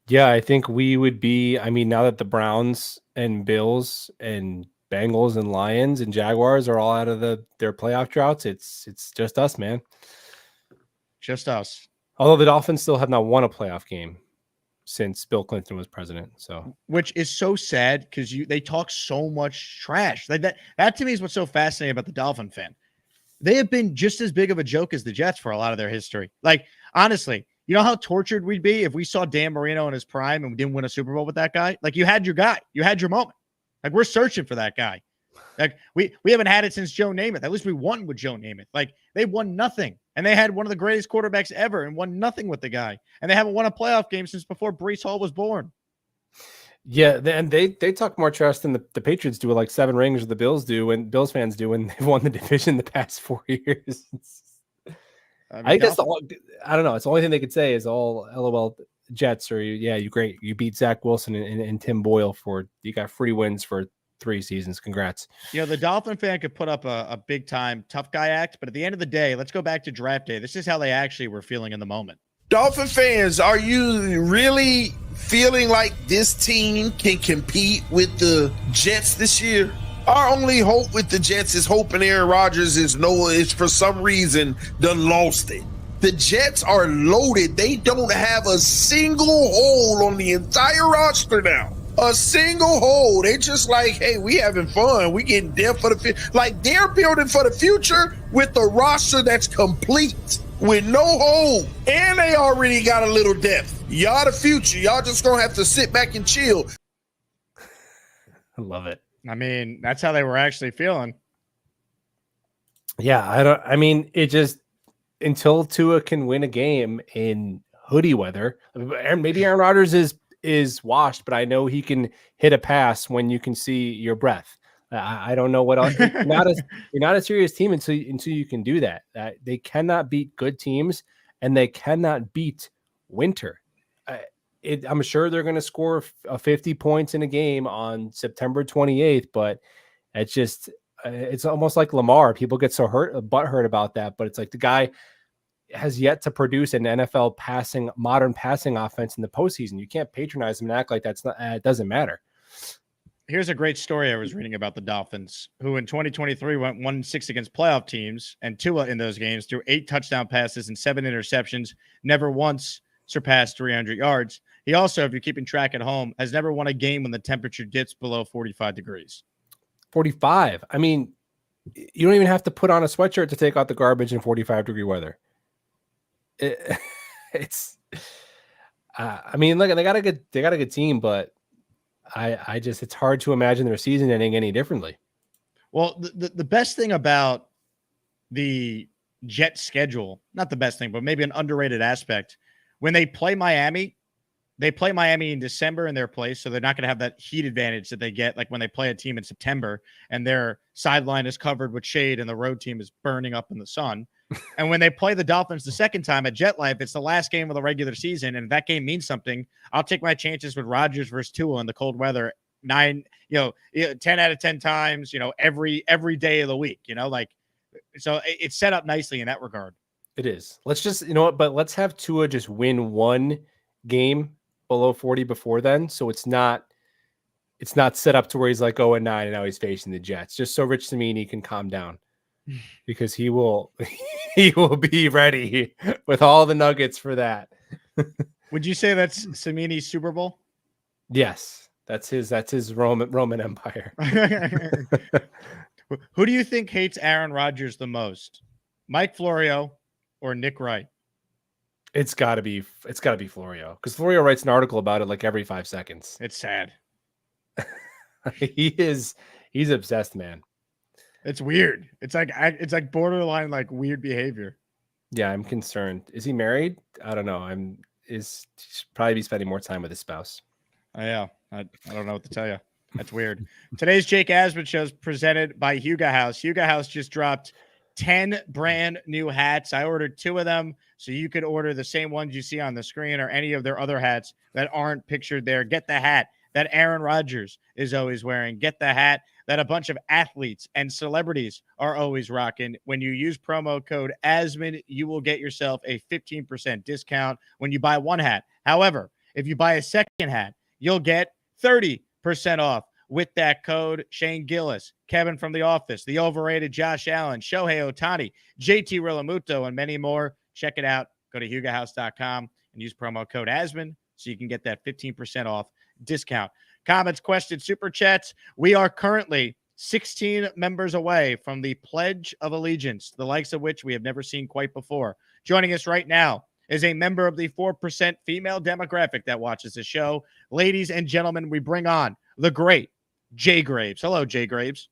Yeah, I think we would be. I mean, now that the Browns and Bills and Bengals and Lions and Jaguars are all out of their playoff droughts, it's just us, man. Just us. Although the Dolphins still have not won a playoff game since Bill Clinton was president. So, which is so sad because they talk so much trash. Like that to me is what's so fascinating about the Dolphin fan. They have been just as big of a joke as the Jets for a lot of their history. Like, honestly, you know how tortured we'd be if we saw Dan Marino in his prime and we didn't win a Super Bowl with that guy? Like, you had your guy. You had your moment. Like, we're searching for that guy. Like, we haven't had it since Joe Namath. At least we won with Joe Namath. Like, they won nothing. And they had one of the greatest quarterbacks ever and won nothing with the guy. And they haven't won a playoff game since before Breece Hall was born. Yeah, and they talk more trash than the Patriots do, like 7 rings, or the Bills do, and Bills fans do, when they've won the division the past 4 years. I think that's I don't know. It's the only thing they could say is all LOL Jets, or you great. You beat Zach Wilson and Tim Boyle you got free wins for 3 seasons. Congrats. You know, the Dolphin fan could put up a big time tough guy act, but at the end of the day, let's go back to draft day. This is how they actually were feeling in the moment. Dolphin fans, are you really feeling like this team can compete with the Jets this year? Our only hope with the Jets is hoping Aaron Rodgers is for some reason done lost it. The Jets are loaded. They don't have a single hole on the entire roster now. A single hole. They just like, hey, we having fun. We getting depth for the future. Like, they're building for the future with a roster that's complete, with no hole. And they already got a little depth. Y'all the future. Y'all just gonna have to sit back and chill. I love it. I mean, that's how they were actually feeling. Yeah, it just, until Tua can win a game in hoodie weather, and maybe Aaron Rodgers is washed, but I know he can hit a pass when you can see your breath. I don't know what else. You're not a serious team until you can do that. They cannot beat good teams, and they cannot beat winter. I'm sure they're going to score 50 points in a game on September 28th, but it's almost like Lamar. People get so butthurt about that, but it's like the guy has yet to produce an NFL modern passing offense in the postseason. You can't patronize him and act like it doesn't matter. Here's a great story I was reading about the Dolphins, who in 2023 went 1-6 against playoff teams, and Tua in those games threw 8 touchdown passes and 7 interceptions, never once surpassed 300 yards. He also, if you're keeping track at home, has never won a game when the temperature dips below 45 degrees. 45. I mean, you don't even have to put on a sweatshirt to take out the garbage in 45-degree weather. Look, they got a good team, but it's hard to imagine their season ending any differently. Well, the best thing about the Jets schedule, not the best thing, but maybe an underrated aspect, when they play Miami in December in their place, so they're not going to have that heat advantage that they get like when they play a team in September and their sideline is covered with shade and the road team is burning up in the sun. And when they play the Dolphins the second time at JetLife, it's the last game of the regular season, and if that game means something, I'll take my chances with Rodgers versus Tua in the cold weather 10 out of 10 times, every day of the week, so it's set up nicely in that regard. It is. Let's just, but let's have Tua just win one game below 40 before then, so it's not set up to where he's like 0-9 and now he's facing the Jets, just so Rich Cimini can calm down, because he will be ready with all the nuggets for that. Would you say that's Cimini's Super Bowl? Yes, that's his Roman Empire. Who do you think hates Aaron Rodgers the most, Mike Florio or Nick Wright? It's got to be Florio, because Florio writes an article about it like every 5 seconds. It's sad. He's obsessed, man. It's weird. It's like borderline like weird behavior. Yeah, I'm concerned. Is he married? I don't know. Should probably be spending more time with his spouse. Yeah, I don't know what to tell you. That's weird. Today's Jake Asman show is presented by Huga House. Huga House just dropped 10 brand new hats. I ordered 2 of them, so you could order the same ones you see on the screen or any of their other hats that aren't pictured there. Get the hat that Aaron Rodgers is always wearing. Get the hat that a bunch of athletes and celebrities are always rocking. When you use promo code ASMAN, you will get yourself a 15% discount when you buy one hat. However, if you buy a second hat, you'll get 30% off with that code. Shane Gillis, Kevin from The Office, the overrated Josh Allen, Shohei Ohtani, JT Realmuto, and many more. Check it out. Go to hugahouse.com and use promo code ASMAN so you can get that 15% off discount. Comments, questions, super chats. We are currently 16 members away from the Pledge of Allegiance, the likes of which we have never seen quite before. Joining us right now is a member of the 4% female demographic that watches the show. Ladies and gentlemen, we bring on the great Jay Graves. Hello, Jay Graves.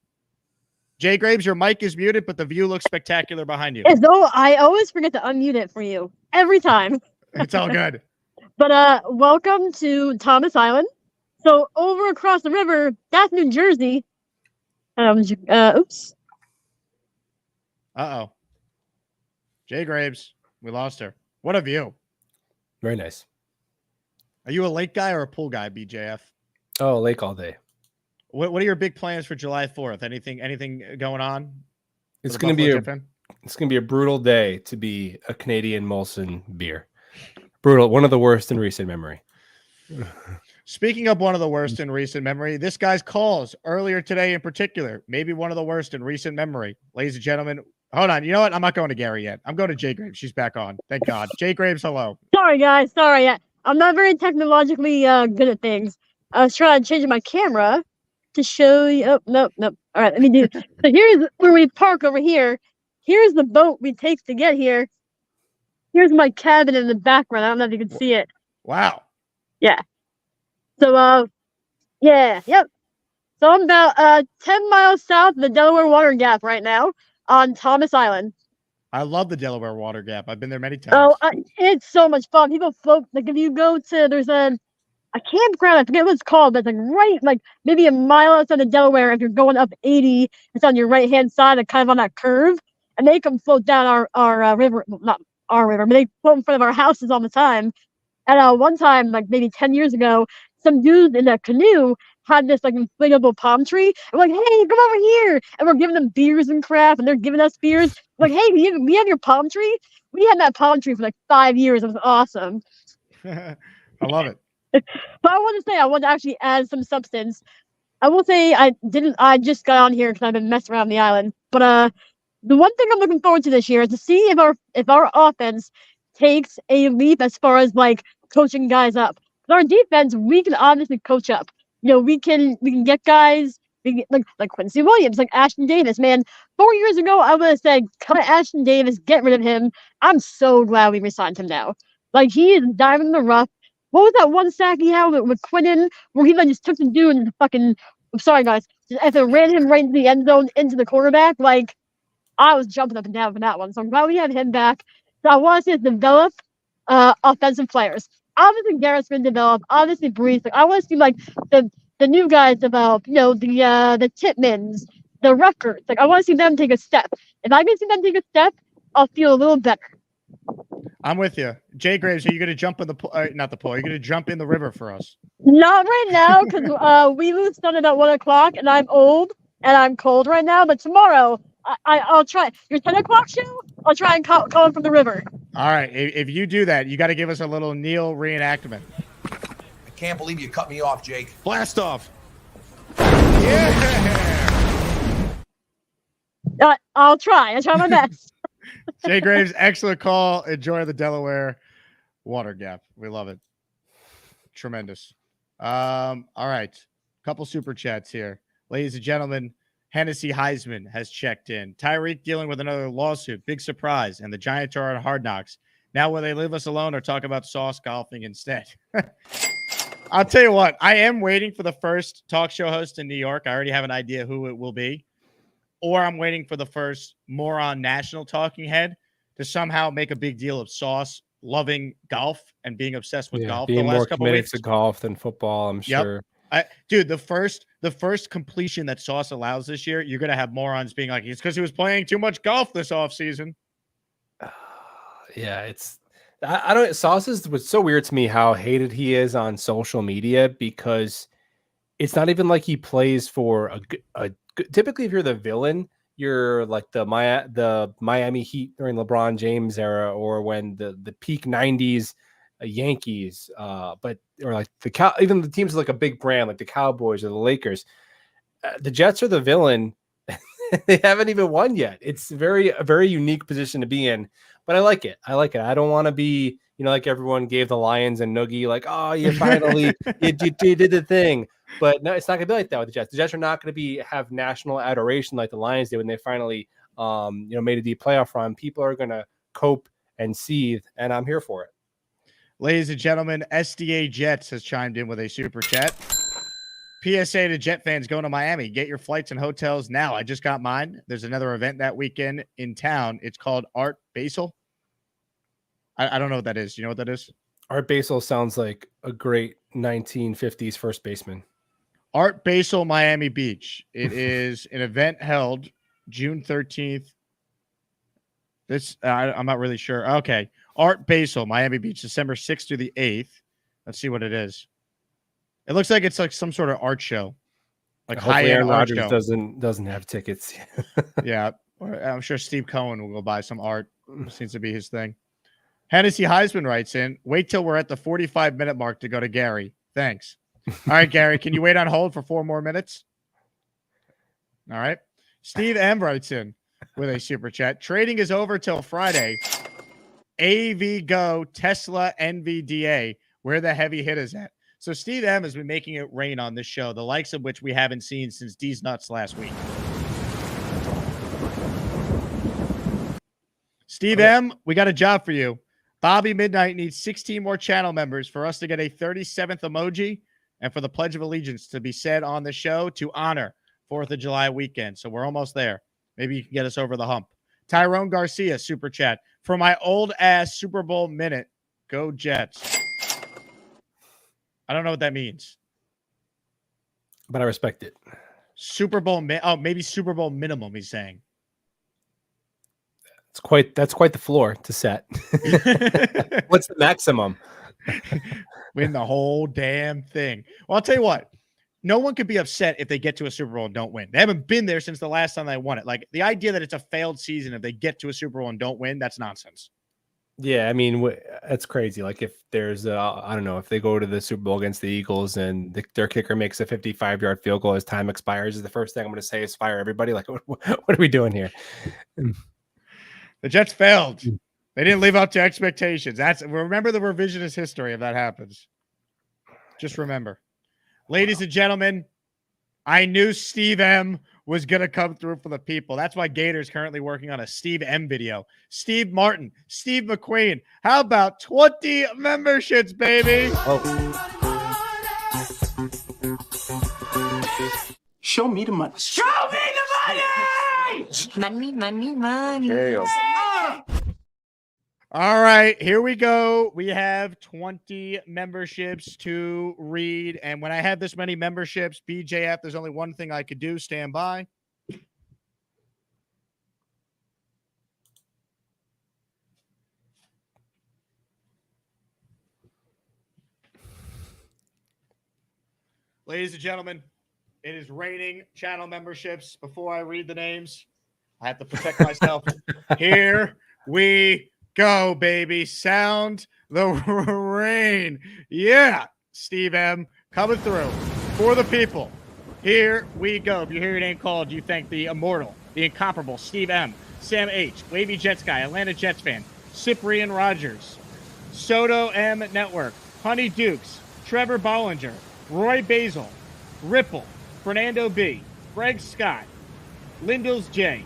Jay Graves, your mic is muted, but the view looks spectacular behind you. As though I always forget to unmute it for you every time. It's all good. But welcome to Thomas Island. So over across the river, that's New Jersey. Oops. Uh-oh. Jay Graves, we lost her. What a view. Very nice. Are you a lake guy or a pool guy, BJF? Oh, lake all day. What are your big plans for July 4th? Anything going on? It's going to be a brutal day to be a Canadian Molson beer. Brutal. One of the worst in recent memory. Speaking of one of the worst in recent memory, this guy's calls earlier today in particular, maybe one of the worst in recent memory. Ladies and gentlemen, hold on. You know what? I'm not going to Gary yet. I'm going to Jay Graves. She's back on. Thank God. Jay Graves, hello. Sorry, guys. Sorry. I'm not very technologically good at things. I was trying to change my camera to show you. Oh, nope. All right, let me do. So here's where we park over here. Here's the boat we take to get here. Here's my cabin in the background. I don't know if you can see it. Wow. Yeah. So, yep. So I'm about 10 miles south of the Delaware Water Gap right now on Thomas Island. I love the Delaware Water Gap. I've been there many times. Oh, it's so much fun. People float. Like if you go to, there's a campground. I forget what it's called, but it's like maybe a mile outside of Delaware. If you're going up 80, it's on your right hand side, and kind of on that curve, and they come float down our river. Well, not our river, but they float in front of our houses all the time. And one time, like maybe 10 years ago, some dudes in a canoe had this like inflatable palm tree. I'm like, hey, come over here. And we're giving them beers and crap, and they're giving us beers. I'm like, hey, we have your palm tree? We had that palm tree for like 5 years. It was awesome. I love it. But I want to actually add some substance. I will say I just got on here because I've been messing around the island. But the one thing I'm looking forward to this year is to see if our offense takes a leap as far as like coaching guys up. Our defense, we can obviously coach up. You know, we can get guys like Quincy Williams, like Ashton Davis. Man, 4 years ago, I would have said, cut Ashton Davis, get rid of him. I'm so glad we resigned him now. Like, he is diving in the rough. What was that one sack he had with Quinnen, where he like just took the dude and fucking, I'm sorry guys, if it ran him right into the end zone, into the quarterback, like, I was jumping up and down for that one. So I'm glad we have him back. So I want to see us develop offensive players. Obviously, Garrett's going to develop. Obviously, Brees. Like, I want to see like the new guys develop. You know, the Titmans, the Ruckers. Like, I want to see them take a step. If I can see them take a step, I'll feel a little better. I'm with you, Jay Graves. Are you going to jump in the pool? Not the pool. Are you going to jump in the river for us? Not right now, because we lose sun at 1 o'clock, and I'm old and I'm cold right now. But tomorrow, I'll try. Your 10 o'clock show, I'll try and call him from the river. All right. If you do that, you got to give us a little Neil reenactment. I can't believe you cut me off, Jake. Blast off. Yeah. I'll try my best. Jay Graves, excellent call. Enjoy the Delaware Water Gap. We love it. Tremendous. All right. Couple super chats here. Ladies and gentlemen, Hennessy Heisman has checked in. Tyreek dealing with another lawsuit. Big surprise. And the Giants are on Hard Knocks. Now will they leave us alone or talk about sauce golfing instead? I'll tell you what. I am waiting for the first talk show host in New York. I already have an idea who it will be. Or I'm waiting for the first moron national talking head to somehow make a big deal of Sauce loving golf and being obsessed with golf. Being the last more couple committed weeks to golf than football, I'm sure. Dude, the first completion that Sauce allows this year, you're gonna have morons being like, it's because he was playing too much golf this offseason. Yeah, I don't. Sauce is what's so weird to me how hated he is on social media, because it's not even like he plays for a typically, if you're the villain, you're like the Miami Heat during LeBron James era, or when the peak 90s Yankees, or like even the teams like a big brand like the Cowboys or the Lakers. The Jets are the villain. They haven't even won yet. It's a very unique position to be in, but I like it. I don't want to be, like everyone gave the Lions and Noogie, like, oh, you finally you did the thing. But no, it's not gonna be like that with the Jets. The Jets are not gonna have national adoration like the Lions did when they finally, made a deep playoff run. People are gonna cope and seethe, and I'm here for it. Ladies and gentlemen, SDA Jets has chimed in with a super chat. PSA to Jet fans going to Miami. Get your flights and hotels now. I just got mine. There's another event that weekend in town. It's called Art Basel. I don't know what that is. You know what that is? Art Basel sounds like a great 1950s first baseman. Art Basel, Miami Beach. It is an event held June 13th. I'm not really sure. Okay. Art Basel, Miami Beach, December 6th through the 8th. Let's see what it is. It looks like it's like some sort of art show. Like hopefully high-end art Rodgers show. doesn't have tickets. Yeah. I'm sure Steve Cohen will go buy some art. Seems to be his thing. Hennessy Heisman writes in, wait till we're at the 45-minute mark to go to Gary. Thanks. All right, Gary, can you wait on hold for 4 more minutes? All right. Steve M writes in with a super chat. Trading is over till Friday. AV Go, Tesla, NVDA, where the heavy hitters at. So Steve M has been making it rain on this show, the likes of which we haven't seen since D's Nuts last week. Steve M, we got a job for you. Bobby Midnight needs 16 more channel members for us to get a 37th emoji and for the Pledge of Allegiance to be said on the show to honor 4th of July weekend. So we're almost there. Maybe you can get us over the hump. Tyrone Garcia, super chat. For my old ass Super Bowl minute, go Jets. I don't know what that means. But I respect it. Super Bowl, maybe Super Bowl minimum, he's saying. That's quite the floor to set. What's the maximum? Win the whole damn thing. Well, I'll tell you what. No one could be upset if they get to a Super Bowl and don't win. They haven't been there since the last time they won it. Like, the idea that it's a failed season if they get to a Super Bowl and don't win, that's nonsense. Yeah, I mean, that's crazy. Like, if there's, I don't know, if they go to the Super Bowl against the Eagles and their kicker makes a 55-yard field goal as time expires, is the first thing I'm going to say is fire everybody. Like, what are we doing here? The Jets failed. They didn't live up to expectations. Remember the revisionist history if that happens. Just remember. Ladies and gentlemen, I knew Steve M was going to come through for the people. That's why Gator's currently working on a Steve M video. Steve Martin, Steve McQueen. How about 20 memberships, baby? Show me the money. Show me the money! Money. There you go. All right, here we go. We have 20 memberships to read. And when I have this many memberships, BJF, there's only one thing I could do. Stand by. Ladies and gentlemen, it is raining channel memberships. Before I read the names, I have to protect myself. Here we go, baby. Sound the rain. Yeah, Steve M. coming through for the people. Here we go. If you hear your name called, you thank the immortal, the incomparable Steve M., Sam H., Wavy Jets guy, Atlanta Jets fan, Cyprian Rodgers, Soto M. Network, Honey Dukes, Trevor Bollinger, Roy Basil, Ripple, Fernando B., Greg Scott, Lindels J.,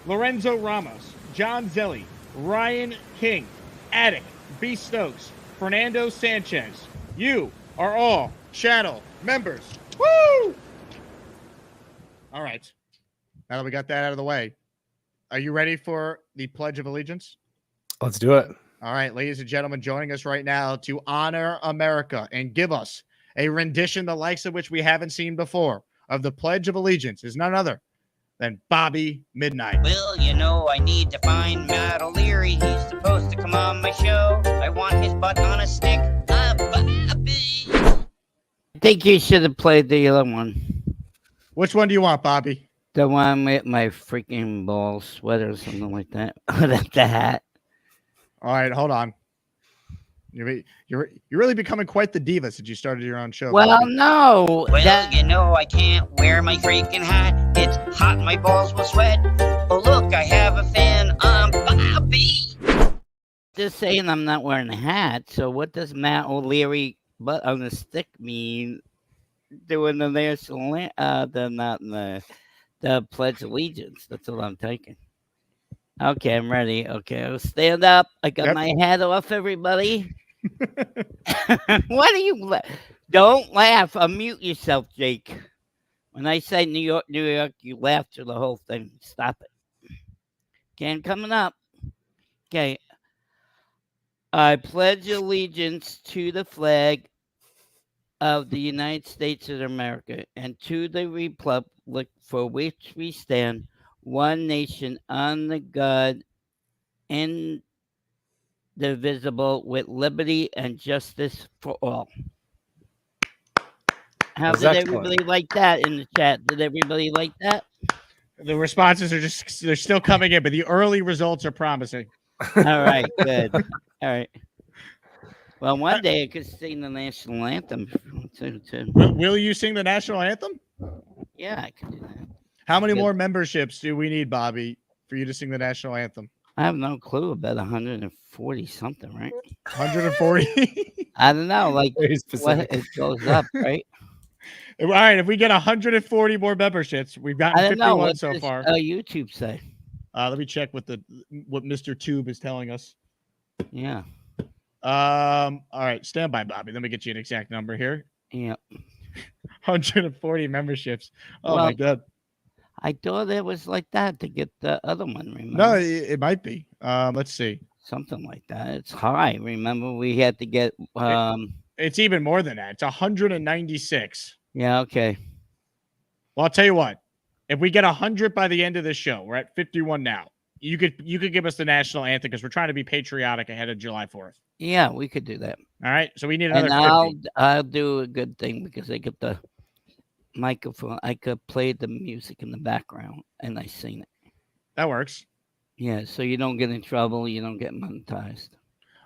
Lorenzo Ramos, John Zelli, Ryan King, Attic, B. Stokes, Fernando Sanchez. You are all channel members. Woo! All right. Now that we got that out of the way, are you ready for the Pledge of Allegiance? Let's do it. All right, ladies and gentlemen, joining us right now to honor America and give us a rendition the likes of which we haven't seen before of the Pledge of Allegiance is none other than Bobby Midnight. Well, you know, I need to find Matt O'Leary. He's supposed to come on my show. I want his butt on a stick. Bobby. I think you should have played the other one. Which one do you want, Bobby? The one with my freaking ball sweater or something like that. Without the hat. All right, hold on. You're really becoming quite the diva since you started your own show. Well, Bobby. no. Well, you know, I can't wear my freaking hat. It's hot, my balls will sweat. Oh, look, I have a fan. I'm Bobby. Just saying I'm not wearing a hat. So what does Matt O'Leary butt on the stick mean doing the national the Pledge of Allegiance? That's what I'm taking. Okay, I'm ready. Okay, I'll stand up. I got Yep. my hat off, everybody. What are you? Don't laugh. Unmute yourself, Jake. When I say New York, New York, you laugh through the whole thing. Stop it. Okay, I'm coming up. Okay. I pledge allegiance to the flag of the United States of America and to the republic for which we stand, one nation under God, indivisible, with liberty and justice for all. How did everybody like that in the chat? Did everybody like that? The responses they're still coming in, but the early results are promising. All right, good. All right. Well, one day I could sing the national anthem too. Will you sing the national anthem? Yeah, I could do that. How many more memberships do we need, Bobby, for you to sing the national anthem? I have no clue. About 140 something, right? 140? I don't know. Like, what, it goes up, right? All right, if we get 140 more memberships, we've gotten 51 what so does, far. YouTube say? Let me check what Mr. Tube is telling us. Yeah. All right, stand by, Bobby. Let me get you an exact number here. Yeah. 140 memberships. Oh my God. I thought it was like that to get the other one. Remember? No, it might be. Let's see. Something like that. It's high. Remember, we had to get. It's even more than that. It's 196. Yeah. Okay. Well, I'll tell you what. If we get 100 by the end of the show, we're at 51 now. You could give us the national anthem because we're trying to be patriotic ahead of July 4th. Yeah, we could do that. All right. So we need another. And I'll do a good thing because I get the microphone. I could play the music in the background and I sing it. That works. Yeah. So you don't get in trouble. You don't get monetized.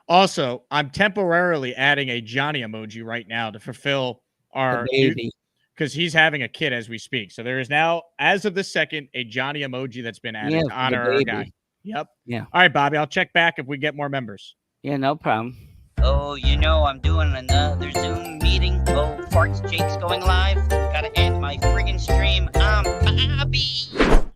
Also, I'm temporarily adding a Johnny emoji right now to fulfill our baby. Because he's having a kid as we speak. So there is now, as of the second, a Johnny emoji that's been added to honor our guy. Yep. Yeah. All right, Bobby, I'll check back if we get more members. Yeah, no problem. Oh, you know I'm doing another Zoom meeting. Oh, farts, Jake's going live. Gotta end my friggin' stream. I'm Bobby. All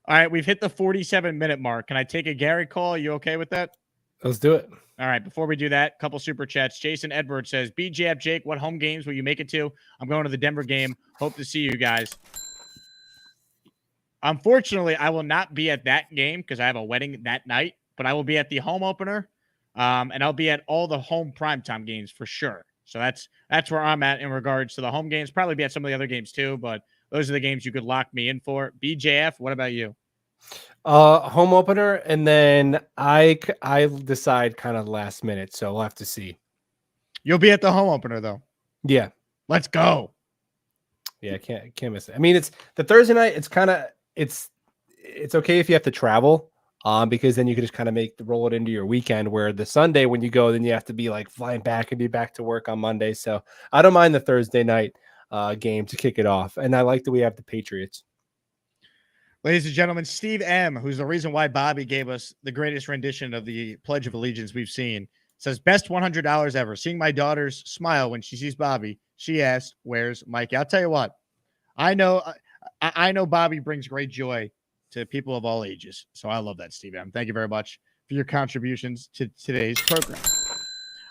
right, we've hit the 47-minute mark. Can I take a Gary call? Are you okay with that? Let's do it. All right, before we do that, couple super chats. Jason Edwards says, BJF Jake, what home games will you make it to? I'm going to the Denver game. Hope to see you guys. Unfortunately, I will not be at that game because I have a wedding that night, but I will be at the home opener, and I'll be at all the home primetime games for sure. So that's where I'm at in regards to the home games. Probably be at some of the other games too, but those are the games you could lock me in for. BJF, what about you? Home opener, and then I decide kind of last minute, so we'll have to see. You'll be at the home opener though. Yeah, let's go. Yeah, I can't miss it. I mean, it's the Thursday night. It's kind of it's okay if you have to travel, because then you can just kind of roll it into your weekend. Where the Sunday when you go, then you have to be like flying back and be back to work on Monday. So I don't mind the Thursday night game to kick it off, and I like that we have the Patriots. Ladies and gentlemen, Steve M., who's the reason why Bobby gave us the greatest rendition of the Pledge of Allegiance we've seen, says, best $100 ever. Seeing my daughter's smile when she sees Bobby, she asks, where's Mikey? I'll tell you what, I know Bobby brings great joy to people of all ages. So I love that, Steve M. Thank you very much for your contributions to today's program.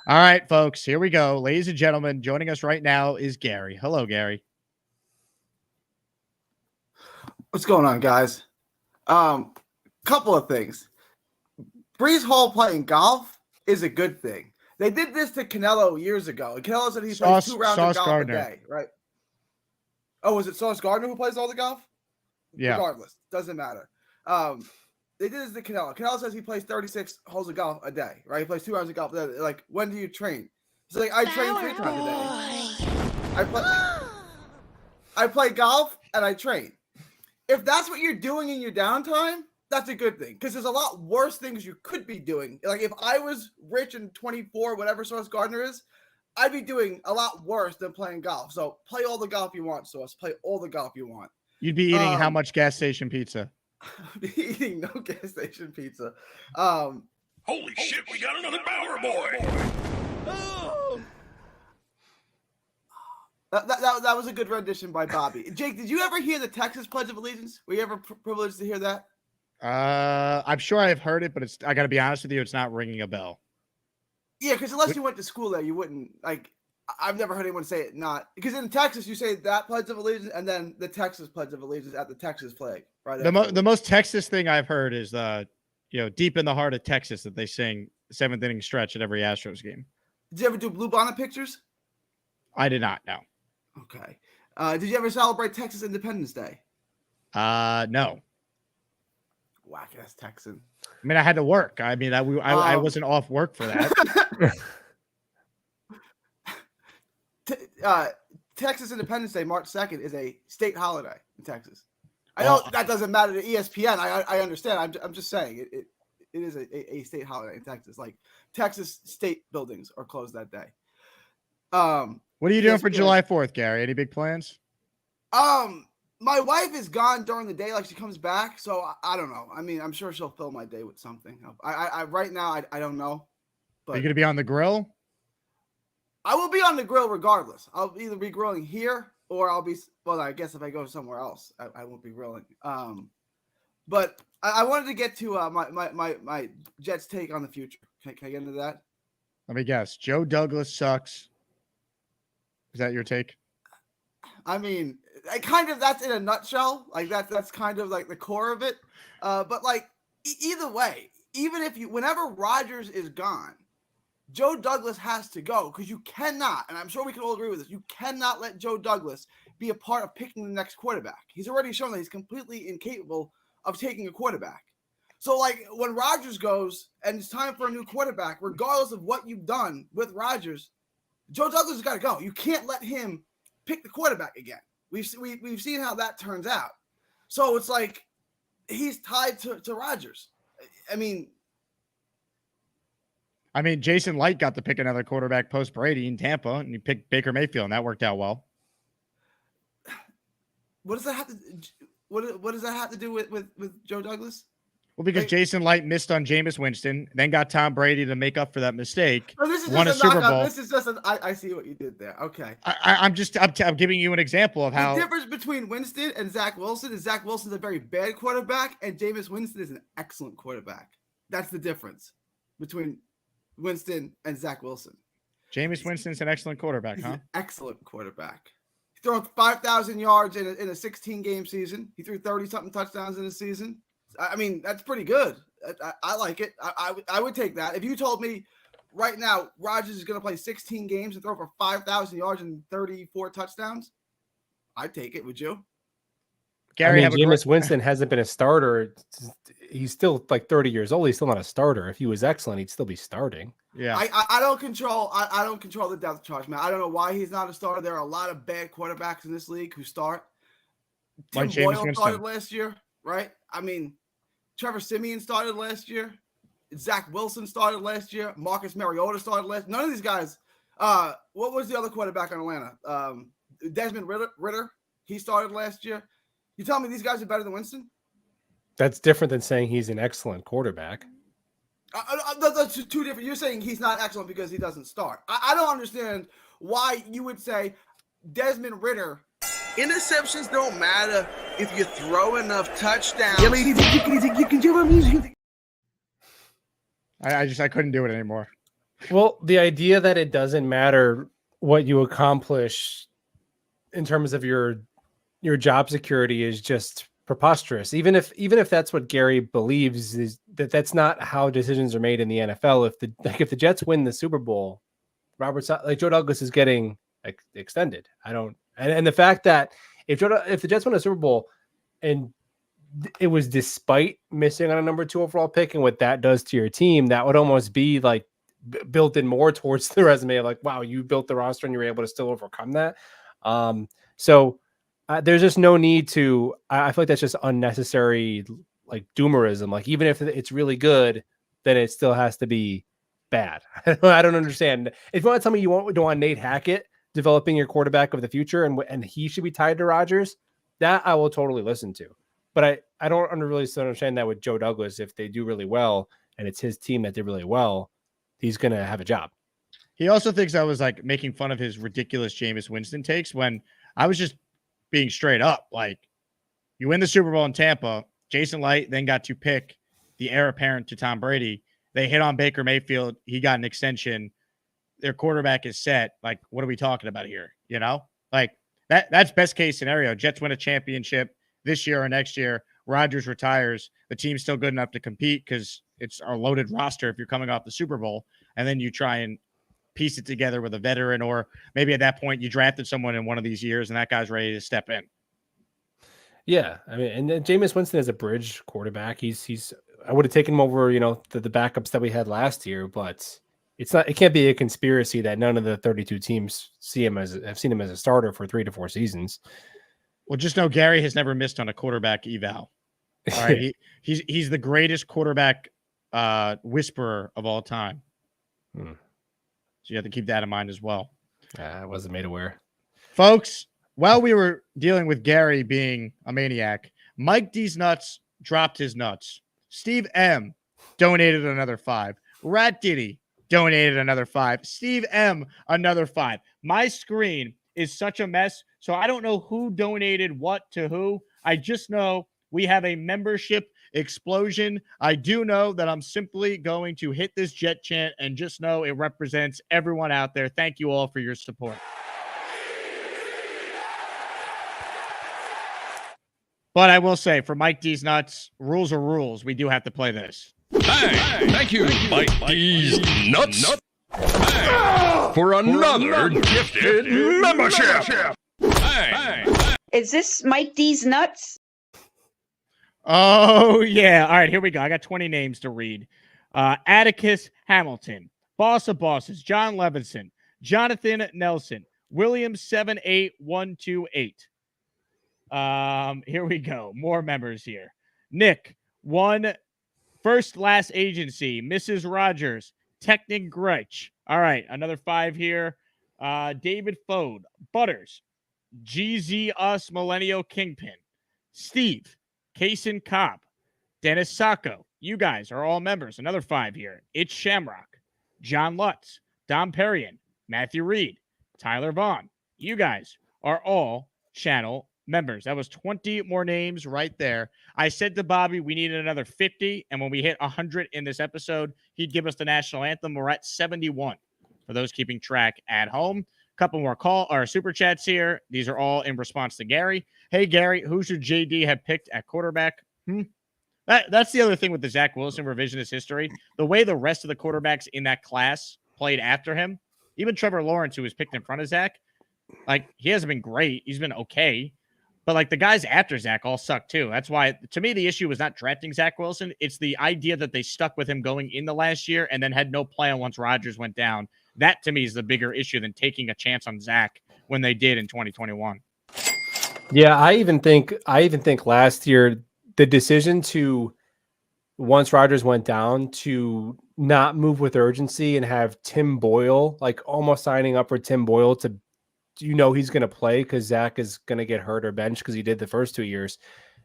All right, folks, here we go. Ladies and gentlemen, joining us right now is Gary. Hello, Gary. What's going on, guys? Couple of things. Brees Hall playing golf is a good thing. They did this to Canelo years ago. Canelo said he plays 2 rounds of golf a day, right? Oh, was it Sauce Gardner who plays all the golf? Yeah. Regardless, doesn't matter. They did this to Canelo. Canelo says he plays 36 holes of golf a day, right? He plays 2 rounds of golf a day. Like, when do you train? He's like, I train 3 times a day. I play golf and I train. If that's what you're doing in your downtime, that's a good thing because there's a lot worse things you could be doing. Like if I was rich and 24, whatever Sauce Gardner is, I'd be doing a lot worse than playing golf. So play all the golf you want, Sauce. Play all the golf you want. You'd be eating how much gas station pizza? I'd be eating no gas station pizza. Holy shit, we got another Bower boy. That was a good rendition by Bobby. Jake, did you ever hear the Texas Pledge of Allegiance? Were you ever privileged to hear that? I'm sure I've heard it, but I got to be honest with you, it's not ringing a bell. Yeah, because unless you went to school there, you wouldn't like. I've never heard anyone say it not because in Texas you say that Pledge of Allegiance and then the Texas Pledge of Allegiance at the Texas flag. Right. The most Texas thing I've heard is deep in the heart of Texas that they sing 7th inning stretch at every Astros game. Did you ever do Blue Bonnet pictures? I did not. No. Okay. Did you ever celebrate Texas Independence Day? No. Whack ass Texan. I mean, I had to work. I mean, I wasn't off work for that. Texas Independence Day, March 2nd, is a state holiday in Texas. I know that doesn't matter to ESPN. I understand. I'm just saying it is a state holiday in Texas. Like Texas state buildings are closed that day. What are you doing for July 4th, Gary? Any big plans? My wife is gone during the day, like she comes back, so I don't know. I mean, I'm sure she'll fill my day with something. I right now I don't know. But are you gonna be on the grill? I will be on the grill regardless. I'll either be grilling here or I'll be. Well, I guess if I go somewhere else, I won't be grilling. But I wanted to get to my Jets take on the future. Can I get into that? Let me guess. Joe Douglas sucks. Is that your take? I mean, that's in a nutshell. Like that's kind of like the core of it. But like either way, even if whenever Rodgers is gone, Joe Douglas has to go because you cannot, and I'm sure we can all agree with this, you cannot let Joe Douglas be a part of picking the next quarterback. He's already shown that he's completely incapable of taking a quarterback. So, like, when Rodgers goes and it's time for a new quarterback, regardless of what you've done with Rodgers, Joe Douglas has got to go. You can't let him pick the quarterback again. We've seen how that turns out. So it's like he's tied to Rodgers. I mean, Jason Light got to pick another quarterback post Brady in Tampa, and he picked Baker Mayfield, and that worked out well. What does that have to? What does that have to do with Joe Douglas? Well, because Jason Light missed on Jameis Winston, then got Tom Brady to make up for that mistake. Oh, this is won a just Super Bowl. This is just I see what you did there. Okay. I'm giving you an example of how the difference between Winston and Zach Wilson is Zach Wilson's a very bad quarterback, and Jameis Winston is an excellent quarterback. That's the difference between Winston and Zach Wilson. Jameis Winston's an excellent quarterback, He's huh? an excellent quarterback. He threw 5,000 yards in a 16-game season. He threw 30-something touchdowns in a season. I mean, that's pretty good. I like it. I would take that. If you told me right now Rodgers is going to play 16 games and throw for 5,000 yards and 34 touchdowns, I'd take it. Would you? Gary, Jameis Winston hasn't been a starter. He's still like 30 years old. He's still not a starter. If he was excellent, he'd still be starting. Yeah. I don't control. I don't control the depth chart, man. I don't know why he's not a starter. There are a lot of bad quarterbacks in this league who start. Tim Boyle started last year, right? I mean, Trevor Siemian started last year. Zach Wilson started last year. Marcus Mariota started last. None of these guys. What was the other quarterback in Atlanta? Desmond Ritter. He started last year. You tell me these guys are better than Winston? That's different than saying he's an excellent quarterback. That's two different. You're saying he's not excellent because he doesn't start. I don't understand why you would say Desmond Ritter. Interceptions don't matter if you throw enough touchdowns. I couldn't do it anymore. Well, the idea that it doesn't matter what you accomplish in terms of your job security is just preposterous. Even if that's what Gary believes, is that's not how decisions are made in the NFL. If the Jets win the Super Bowl, Joe Douglas is getting extended. And the fact that if the Jets win a Super Bowl and it was despite missing on a number 2 overall pick and what that does to your team, that would almost be like built in more towards the resume of like, wow, you built the roster and you were able to still overcome that. There's just no need to. I feel like that's just unnecessary, like doomerism. Like even if it's really good, then it still has to be bad. I don't understand. If you want to tell me you don't want Nate Hackett developing your quarterback of the future and he should be tied to Rodgers, that I will totally listen to. But I don't really understand that with Joe Douglas. If they do really well and it's his team that did really well, he's going to have a job. He also thinks I was like making fun of his ridiculous Jameis Winston takes when I was just being straight up. Like, you win the Super Bowl in Tampa, Jason Light then got to pick the heir apparent to Tom Brady. They hit on Baker Mayfield. He got an extension. Their quarterback is set. Like, what are we talking about here? You know, like that's best case scenario. Jets win a championship this year or next year. Rodgers retires. The team's still good enough to compete because it's a loaded roster if you're coming off the Super Bowl. And then you try and piece it together with a veteran, or maybe at that point you drafted someone in one of these years and that guy's ready to step in. Yeah, I mean, and then Jameis Winston is a bridge quarterback. He's I would have taken him over, the backups that we had last year, but it can't be a conspiracy that none of the 32 teams have seen him as a starter for 3 to 4 seasons. Well, just know Gary has never missed on a quarterback eval. All right, he's the greatest quarterback whisperer of all time. So you have to keep that in mind as well. I wasn't made aware. Folks, while we were dealing with Gary being a maniac, Mike D's Nuts dropped his nuts. Steve M donated another $5. Rat Diddy donated another $5. Steve M, another $5. My screen is such a mess, so I don't know who donated what to who. I just know we have a membership explosion. I do know that I'm simply going to hit this Jet chant and just know it represents everyone out there. Thank you all for your support. But I will say, for Mike D's Nuts, rules are rules. We do have to play this. Hey, thank you, Mike D's Nuts, for another gifted membership. Hey. Is this Mike D's Nuts? Oh, yeah. All right, here we go. I got 20 names to read. Atticus Hamilton, Boss of Bosses, John Levinson, Jonathan Nelson, William 78128. Here we go. More members here. Nick, First Last Agency, Mrs. Rodgers, Technic Gretch. All right, another 5 here. David Fode, Butters, GZ Us Millennial Kingpin, Steve, Kaysen Cobb, Dennis Sacco. You guys are all members. Another 5 here. It's Shamrock, John Lutz, Dom Perrion, Matthew Reed, Tyler Vaughn. You guys are all channel members. That was 20 more names right there. I said to Bobby, we needed another 50. And when we hit 100 in this episode, he'd give us the national anthem. We're at 71 for those keeping track at home. Couple more super chats here. These are all in response to Gary. Hey, Gary, who should JD have picked at quarterback? That's the other thing with the Zach Wilson revisionist history. The way the rest of the quarterbacks in that class played after him, even Trevor Lawrence, who was picked in front of Zach, like, he hasn't been great. He's been okay. But, like, the guys after Zach all suck, too. That's why, to me, the issue was not drafting Zach Wilson. It's the idea that they stuck with him going in the last year and then had no plan once Rodgers went down. That, to me, is the bigger issue than taking a chance on Zach when they did in 2021. Yeah, I even think last year the decision to, once Rodgers went down, to not move with urgency and have Tim Boyle, like almost signing up for Tim Boyle to, he's going to play because Zach is going to get hurt or bench because he did the first 2 years.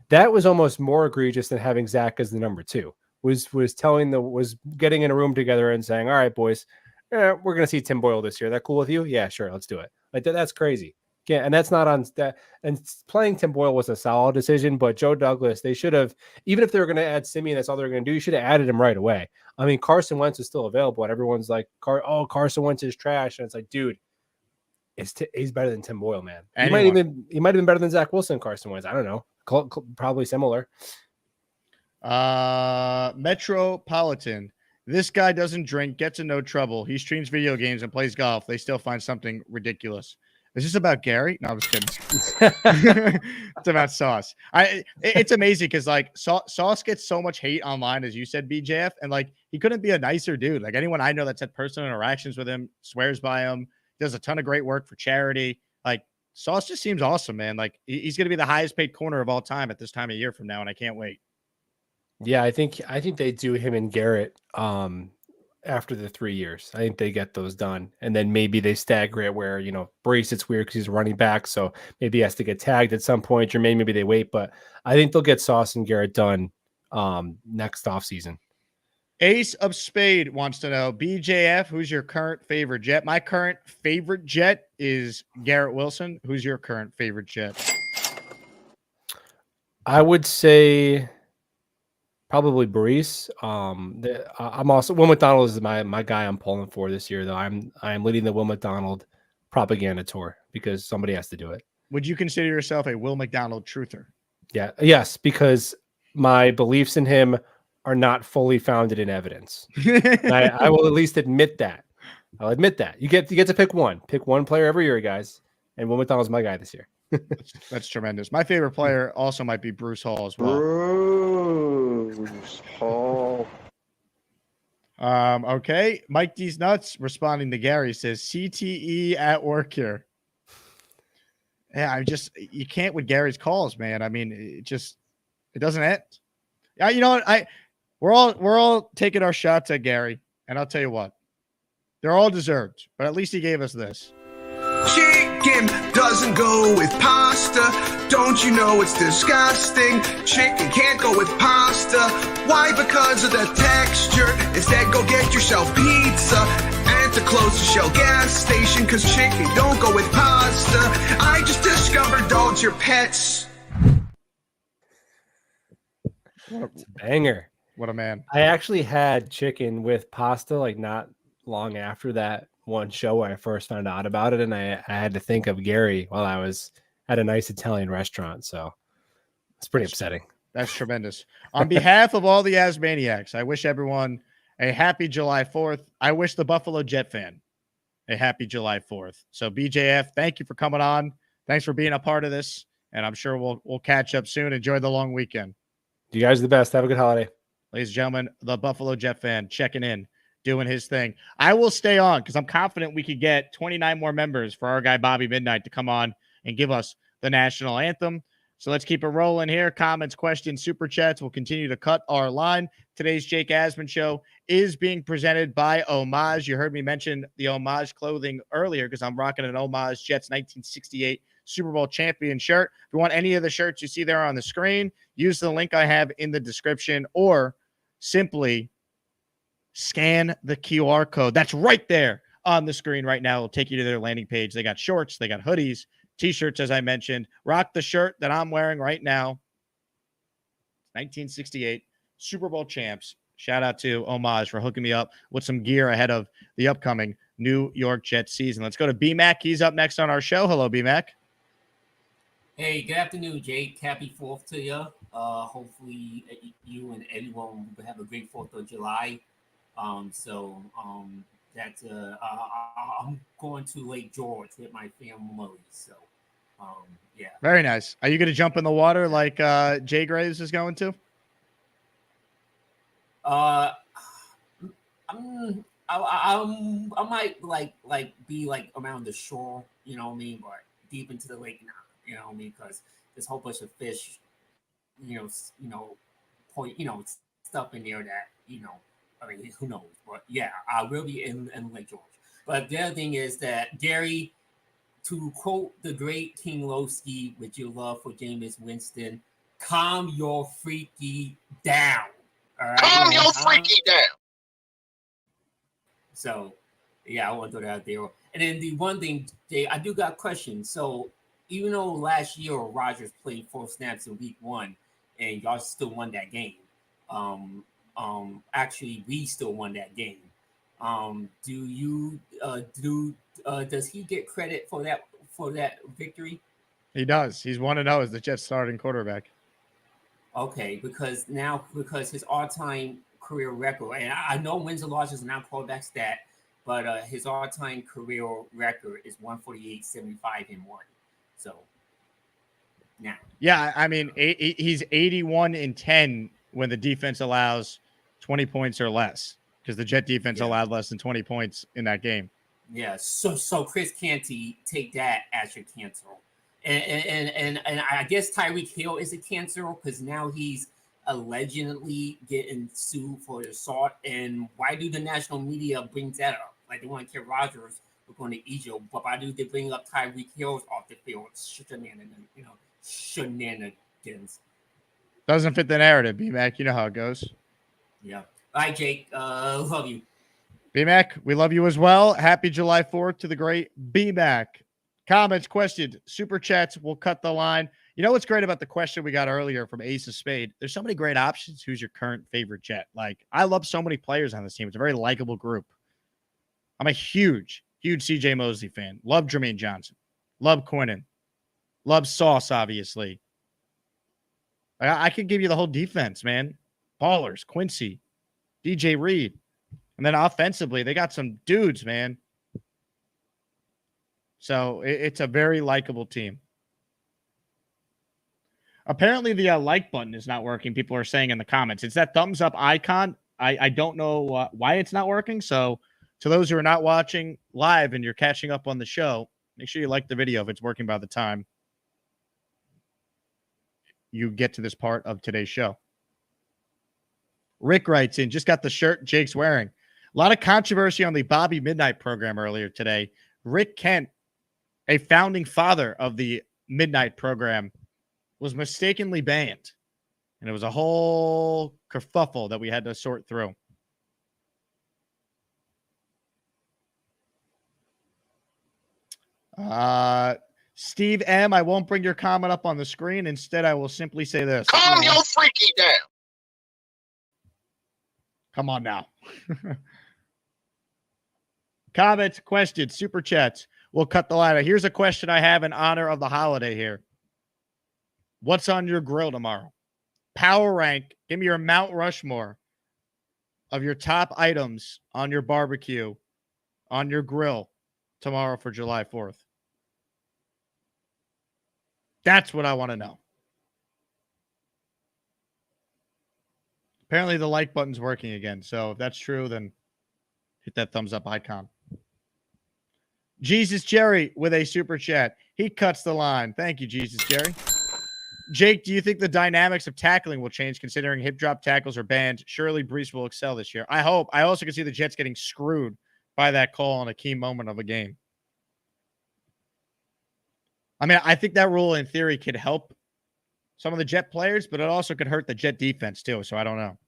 That was almost more egregious than having Zach as the number 2. Was getting in a room together and saying, all right, boys, we're going to see Tim Boyle this year. That cool with you? Yeah, sure. Let's do it. Like that's crazy. Yeah. And that's not on that. And playing Tim Boyle was a solid decision, but Joe Douglas, they should have, even if they were going to add Simeon, that's all they're going to do. You should have added him right away. I mean, Carson Wentz is still available and everyone's like, Carson Wentz is trash. And it's like, dude, he's better than Tim Boyle, man. He might have been better than Zach Wilson, Carson Wentz. I don't know. Probably similar. Metropolitan. This guy doesn't drink, gets in no trouble. He streams video games and plays golf. They still find something ridiculous. Is this about Gary? No, I'm just kidding. It's about Sauce. It's amazing because like Sauce gets so much hate online, as you said, BJF, and like he couldn't be a nicer dude. Like anyone I know that's had personal interactions with him swears by him. Does a ton of great work for charity. Like Sauce just seems awesome, man. Like he's going to be the highest paid corner of all time at this time of year from now, and I can't wait. Yeah, I think they do him and Garrett after the 3 years. I think they get those done. And then maybe they stagger it where, Brace, it's weird because he's running back. So maybe he has to get tagged at some point. Jermaine, maybe they wait. But I think they'll get Sauce and Garrett done next offseason. Ace of Spade wants to know, BJF, who's your current favorite Jet? My current favorite Jet is Garrett Wilson. Who's your current favorite Jet? I would say Probably Brees. I'm also Will McDonald is my guy I'm pulling for this year, though. I'm leading the Will McDonald propaganda tour because somebody has to do it. Would you consider yourself a Will McDonald truther? Yeah. Yes, because my beliefs in him are not fully founded in evidence. I will at least admit that. I'll admit that. You get to pick one. Pick one player every year, guys. And Will McDonald's my guy this year. That's tremendous. My favorite player also might be Bruce Hall as well. Bruce Hall. Okay. Mike D's Nuts responding to Gary says CTE at work here. Yeah, you can't with Gary's calls, man. I mean, it doesn't end. Yeah, you know what? We're all taking our shots at Gary, and I'll tell you what, they're all deserved. But at least he gave us this. Chicken doesn't go with pasta. Don't you know it's disgusting? Chicken can't go with pasta. Why? Because of the texture. Instead, go get yourself pizza at the closest Shell gas station. Cause chicken don't go with pasta. I just discovered dogs are pets. It's a banger. What a man. I actually had chicken with pasta like not long after that one show where I first found out about it, and I had to think of Gary while I was at a nice Italian restaurant. So it's pretty upsetting. That's tremendous. On behalf of all the Asmaniacs, I wish everyone a happy July 4th. I wish the Buffalo Jet fan a happy July 4th. So BJF, thank you for coming on. Thanks for being a part of this, and I'm sure we'll catch up soon. Enjoy the long weekend. You guys are the best. Have a good holiday. Ladies and gentlemen, the Buffalo Jet fan checking in, doing his thing. I will stay on because I'm confident we could get 29 more members for our guy Bobby Midnight to come on and give us the national anthem. So let's keep it rolling here. Comments, questions, super chats. We'll continue to cut our line. Today's Jake Asman show is being presented by Homage. You heard me mention the Homage clothing earlier because I'm rocking an Homage Jets 1968 Super Bowl champion shirt. If you want any of the shirts you see there on the screen, use the link I have in the description or simply scan the QR code. That's right there on the screen right now. It'll take you to their landing page. They got shorts, they got hoodies, t-shirts, as I mentioned. Rock the shirt that I'm wearing right now. 1968 Super Bowl champs. Shout out to Homage for hooking me up with some gear ahead of the upcoming New York Jets season. Let's go to B-Mac. He's up next on our show. Hello, B-Mac. Hey, good afternoon, Jake. Happy 4th to you. Hopefully you and everyone will have a great 4th of July. I'm going to Lake George with my family. So, yeah. Very nice. Are you going to jump in the water like Jay Graves is going to? I might like be like around the shore, you know what I mean, but deep into the lake now, you know what I mean, because there's a whole bunch of fish, stuff in there that, I mean, who knows? But yeah, I will be in Lake George. But the other thing is that, Gary, to quote the great King Lowski with your love for Jameis Winston, calm your freaky down. All right? Calm your freaky down. So, yeah, I want to throw that out there. And then the one thing, Jay, I do got questions. So, even though last year Rodgers played 4 snaps in week 1 and y'all still won that game, actually we still won that game. Does he get credit for that victory? He does. He's 1-0 as the Jets starting quarterback. Okay, because his all-time career record, and I know wins and losses are not quarterback stat, but his all-time career record is 148, 75, and 1. So now, yeah, I mean, he's 81-10 when the defense allows 20 points or less, because the Jet defense allowed less than 20 points in that game. Yeah, so Chris Canty, take that as your cancel, and I guess Tyreek Hill is a cancel because now he's allegedly getting sued for assault. And why do the national media bring that up? Like they want to kill Rodgers, we're going to Egypt, but why do they bring up Tyreek Hill off the field? Shenanigans. Doesn't fit the narrative, B-Mac. You know how it goes. Yeah. All right, Jake. Love you. B-Mac, we love you as well. Happy July 4th to the great B-Mac. Comments, questions, super chats. We'll cut the line. You know what's great about the question we got earlier from Ace of Spade? There's so many great options. Who's your current favorite Jet? Like, I love so many players on this team. It's a very likable group. I'm a huge CJ Mosley fan. Love Jermaine Johnson. Love Quinnen. Love Sauce, obviously. I could give you the whole defense, man. Ballers, Quincy, DJ Reed. And then offensively, they got some dudes, man. So it's a very likable team. Apparently, the like button is not working. People are saying in the comments. It's that thumbs up icon. I don't know why it's not working. So to those who are not watching live and you're catching up on the show, make sure you like the video if it's working by the time you get to this part of today's show. Rick writes in, just got the shirt Jake's wearing. A lot of controversy on the Bobby Midnight program earlier today. Rick Kent, a founding father of the Midnight program, was mistakenly banned. And it was a whole kerfuffle that we had to sort through. Steve M., I won't bring your comment up on the screen. Instead, I will simply say this. Calm your freaky down. Come on now. Comments, questions, super chats. We'll cut the line. Here's a question I have in honor of the holiday here. What's on your grill tomorrow? Power rank. Give me your Mount Rushmore of your top items on your barbecue, on your grill tomorrow for July 4th. That's what I want to know. Apparently the like button's working again. So if that's true, then hit that thumbs up icon. Jesus Jerry with a super chat. He cuts the line. Thank you, Jesus Jerry. Jake, do you think the dynamics of tackling will change considering hip drop tackles are banned? Surely Brees will excel this year. I hope. I also can see the Jets getting screwed by that call in a key moment of a game. I mean, I think that rule in theory could help some of the Jet players, but it also could hurt the Jet defense too. So I don't know.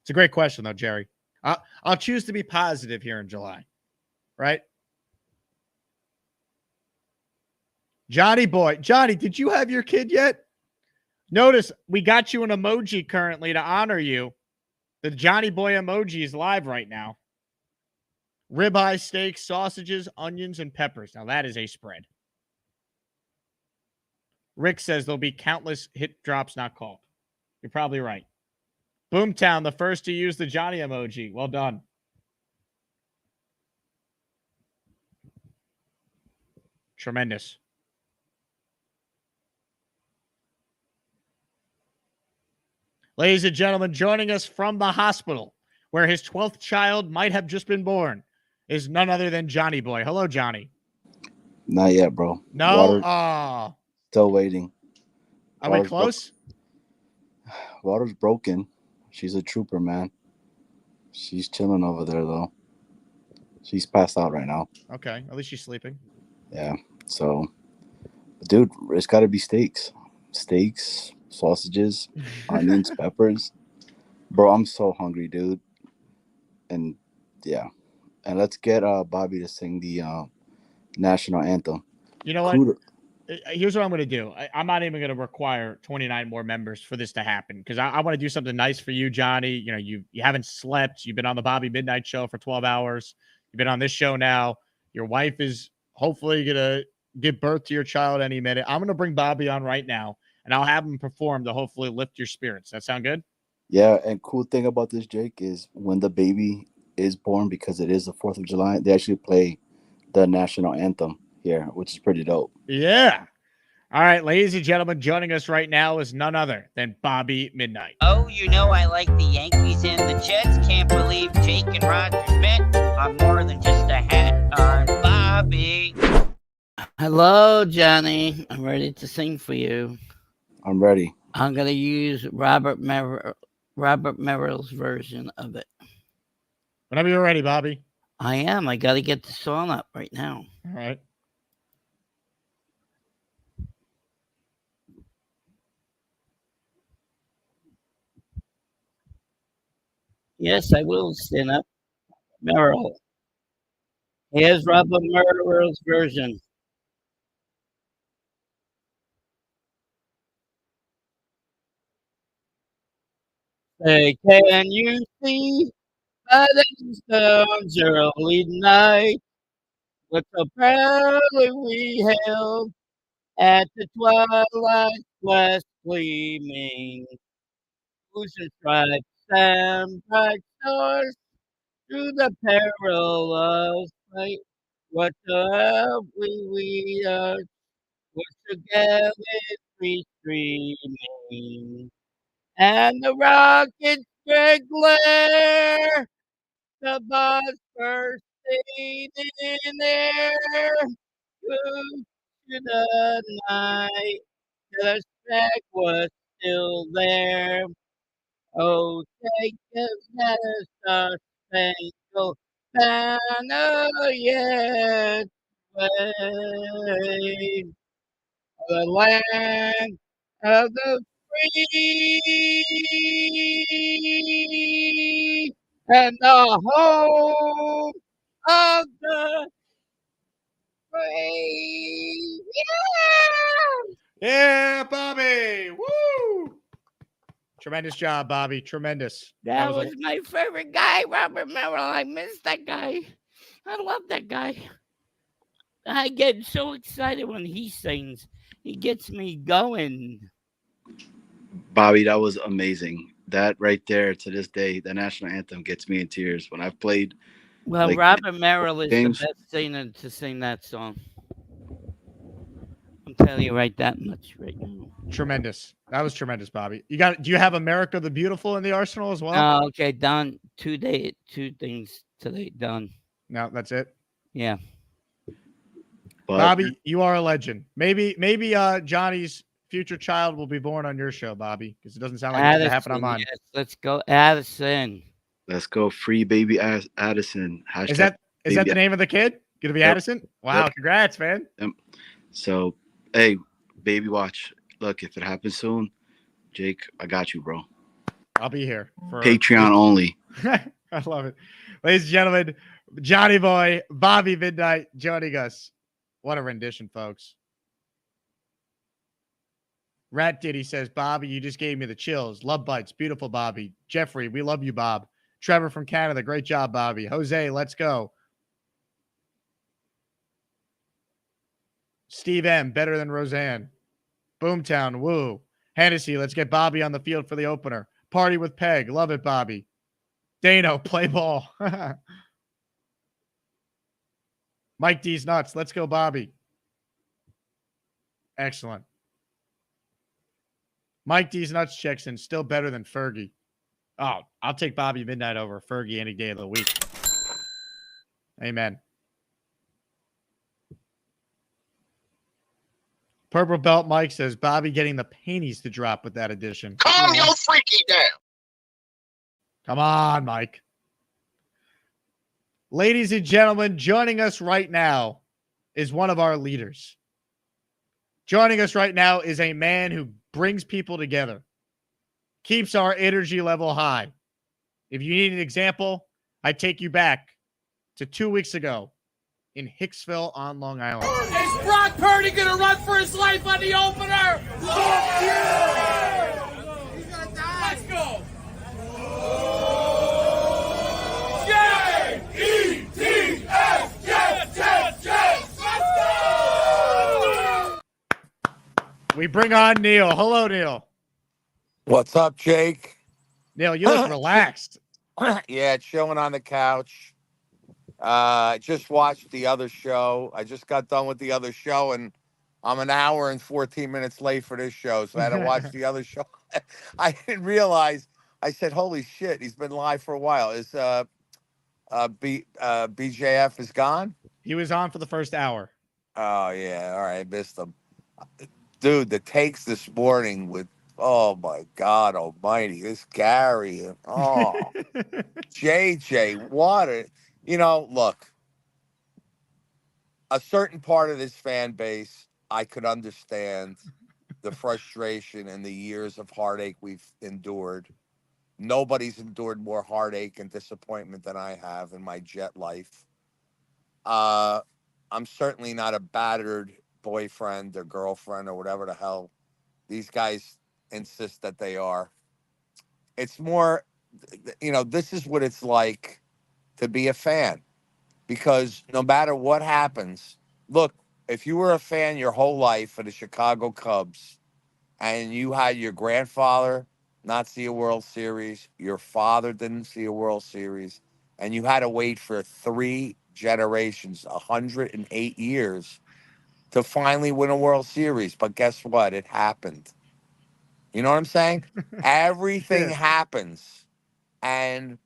It's a great question though, Jerry. I'll choose to be positive here in July, right? Johnny boy. Johnny, did you have your kid yet? Notice we got you an emoji currently to honor you. The Johnny boy emoji is live right now. Ribeye steaks, sausages, onions, and peppers. Now that is a spread. Rick says there'll be countless hit drops not called. You're probably right. Boomtown, the first to use the Johnny emoji. Well done. Tremendous. Ladies and gentlemen, joining us from the hospital where his 12th child might have just been born is none other than Johnny Boy. Hello, Johnny. Not yet, bro. No? Still waiting. Are we close? Water's broken. She's a trooper, man. She's chilling over there, though. She's passed out right now. Okay. At least she's sleeping. Yeah. So, dude, it's got to be steaks. Steaks, sausages, onions, peppers. Bro, I'm so hungry, dude. And, yeah. And let's get Bobby to sing the national anthem. You know what? Here's what I'm going to do. I'm not even going to require 29 more members for this to happen because I want to do something nice for you, Johnny. You know, you haven't slept. You've been on the Bobby Midnight Show for 12 hours. You've been on this show now. Your wife is hopefully going to give birth to your child any minute. I'm going to bring Bobby on right now, and I'll have him perform to hopefully lift your spirits. That sound good? Yeah, and cool thing about this, Jake, is when the baby is born, because it is the 4th of July, they actually play the national anthem here, which is pretty dope. Yeah. All right, ladies and gentlemen, joining us right now is none other than Bobby Midnight. Oh, you know I like the Yankees and the Jets. Can't believe Jake and Rodgers met. I'm more than just a hat on Bobby. Hello, Johnny. I'm ready to sing for you. I'm ready. I'm going to use Robert Merrill's version of it. Whenever you're ready, Bobby. I am. I got to get the song up right now. All right. Yes, I will stand up. Merrill. Here's Robert Merrill's version. Say, can you see by the sun's early night what so proudly we hailed at the twilight's last gleaming, whose stripes and bright stars through the perilous fight, whatsoever we are, was together we streaming, and the rocket's red glare, the bombs bursting in air, through to the night, the speck was still there. Oh, take us that star-spangled banner yet wave, the land of the free and the home of the brave. Yeah! Yeah, Bobby. Woo! Tremendous job, Bobby. Tremendous. That was my favorite guy, Robert Merrill. I miss that guy. I love that guy. I get so excited when he sings. He gets me going. Bobby, that was amazing. That right there, to this day, the national anthem gets me in tears. When I've played, Well, like, Robert Merrill is games, the best singer to sing that song. I'm telling you that much right now. Tremendous. That was tremendous, Bobby. Do you have America the Beautiful in the arsenal as well? Oh, okay, done. 2 things today, done. No, that's it. Yeah. Bobby, you are a legend. Maybe Johnny's future child will be born on your show, Bobby, because it doesn't sound like it's going to happen on mine. Yes, let's go, Addison. Let's go, free baby Addison. Is that the name of the kid? Gonna be Addison? Wow, Yep. Congrats, man. Yep. So, hey, baby, watch. Look, if it happens soon, Jake, I got you, bro. I'll be here for Patreon only. I love it. Ladies and gentlemen, Johnny Boy, Bobby Midnight joining us. What a rendition, folks. Rat Diddy says, Bobby, you just gave me the chills. Love bites. Beautiful, Bobby. Jeffrey, we love you, Bob. Trevor from Canada, great job, Bobby. Jose, let's go. Steve M, better than Roseanne. Boomtown, woo. Hennessy, let's get Bobby on the field for the opener. Party with Peg. Love it, Bobby. Dano, play ball. Mike D's nuts. Let's go, Bobby. Excellent. Mike D's nuts checks in. Still better than Fergie. Oh, I'll take Bobby Midnight over Fergie any day of the week. Amen. Purple Belt Mike says, Bobby getting the panties to drop with that addition. Calm your freaky down. Come on, Mike. Ladies and gentlemen, joining us right now is one of our leaders. Joining us right now is a man who brings people together, keeps our energy level high. If you need an example, I take you back to 2 weeks ago in Hicksville on Long Island. Is Brock Purdy going to run for his life on the opener? Fuck yeah! He's going to die. Let's go. J-E-T-S, Jets. Let's go. We bring on Neil. Hello, Neil. What's up, Jake? Neil, you look relaxed. Yeah, chilling on the couch. Just watched the other show. I just got done with the other show, and I'm an hour and 14 minutes late for this show, so I had to watch the other show. I didn't realize. I said, "Holy shit, he's been live for a while." Is BJF is gone? He was on for the first hour. Oh yeah, all right, missed him. Dude, the takes this morning with, oh my God almighty, this Gary, and JJ, what a, look, a certain part of this fan base, I could understand the frustration and the years of heartache we've endured. Nobody's endured more heartache and disappointment than I have in my Jet life. I'm certainly not a battered boyfriend or girlfriend or whatever the hell these guys insist that they are. It's more, this is what it's like to be a fan, because no matter what happens, look, if you were a fan your whole life of the Chicago Cubs and you had your grandfather not see a World Series, your father didn't see a World Series, and you had to wait for 3 generations, 108 years, to finally win a World Series. But guess what? It happened. You know what I'm saying? Everything happens. And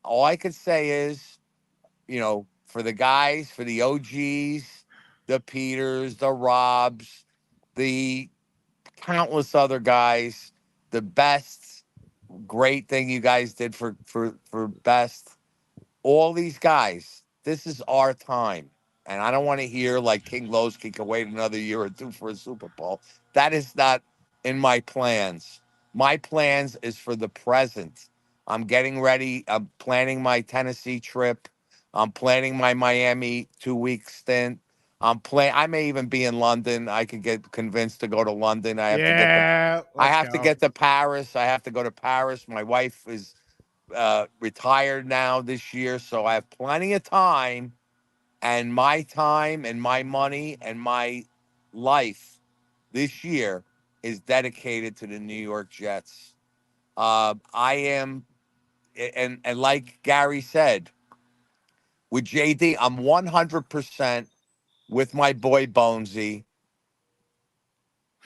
all I could say is, for the guys, for the OGs, the Peters, the Robs, the countless other guys, the best, great thing you guys did for best. All these guys, this is our time. And I don't want to hear like King Lowski can wait another year or 2 for a Super Bowl. That is not in my plans. My plans is for the present. I'm getting ready. I'm planning my Tennessee trip. I'm planning my Miami 2-week stint. I may even be in London. I could get convinced to go to London. I have to get to Paris. I have to go to Paris. My wife is retired now this year, so I have plenty of time, and my money and my life this year is dedicated to the New York Jets. I am, and like Gary said, with JD, I'm 100% with my boy Bonesy.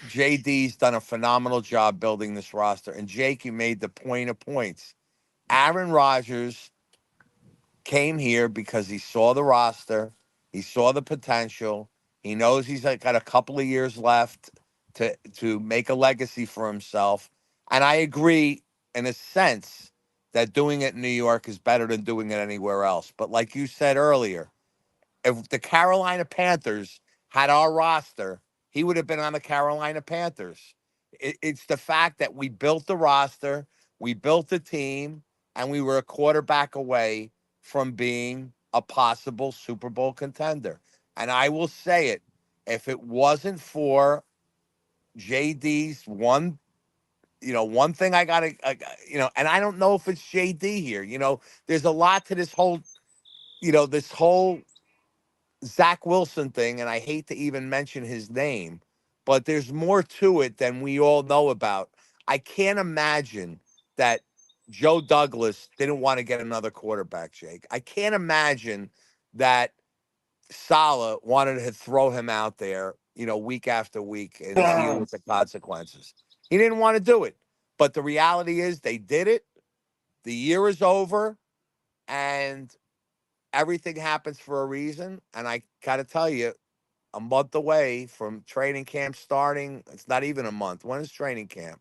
JD's done a phenomenal job building this roster. And Jake, you made the point of points. Aaron Rodgers came here because he saw the roster. He saw the potential. He knows he's got a couple of years left to make a legacy for himself. And I agree in a sense that doing it in New York is better than doing it anywhere else. But like you said earlier, if the Carolina Panthers had our roster, he would have been on the Carolina Panthers. It's the fact that we built the roster, we built the team, and we were a quarterback away from being a possible Super Bowl contender. And I will say it, if it wasn't for JD's one thing I got to, and I don't know if it's JD here. There's a lot to this whole Zach Wilson thing, and I hate to even mention his name, but there's more to it than we all know about. I can't imagine that Joe Douglas didn't want to get another quarterback, Jake. I can't imagine that Saleh wanted to throw him out there, week after week and deal with the consequences. He didn't want to do it. But the reality is they did it. The year is over, and everything happens for a reason. And I got to tell you, a month away from training camp starting, it's not even a month. When is training camp?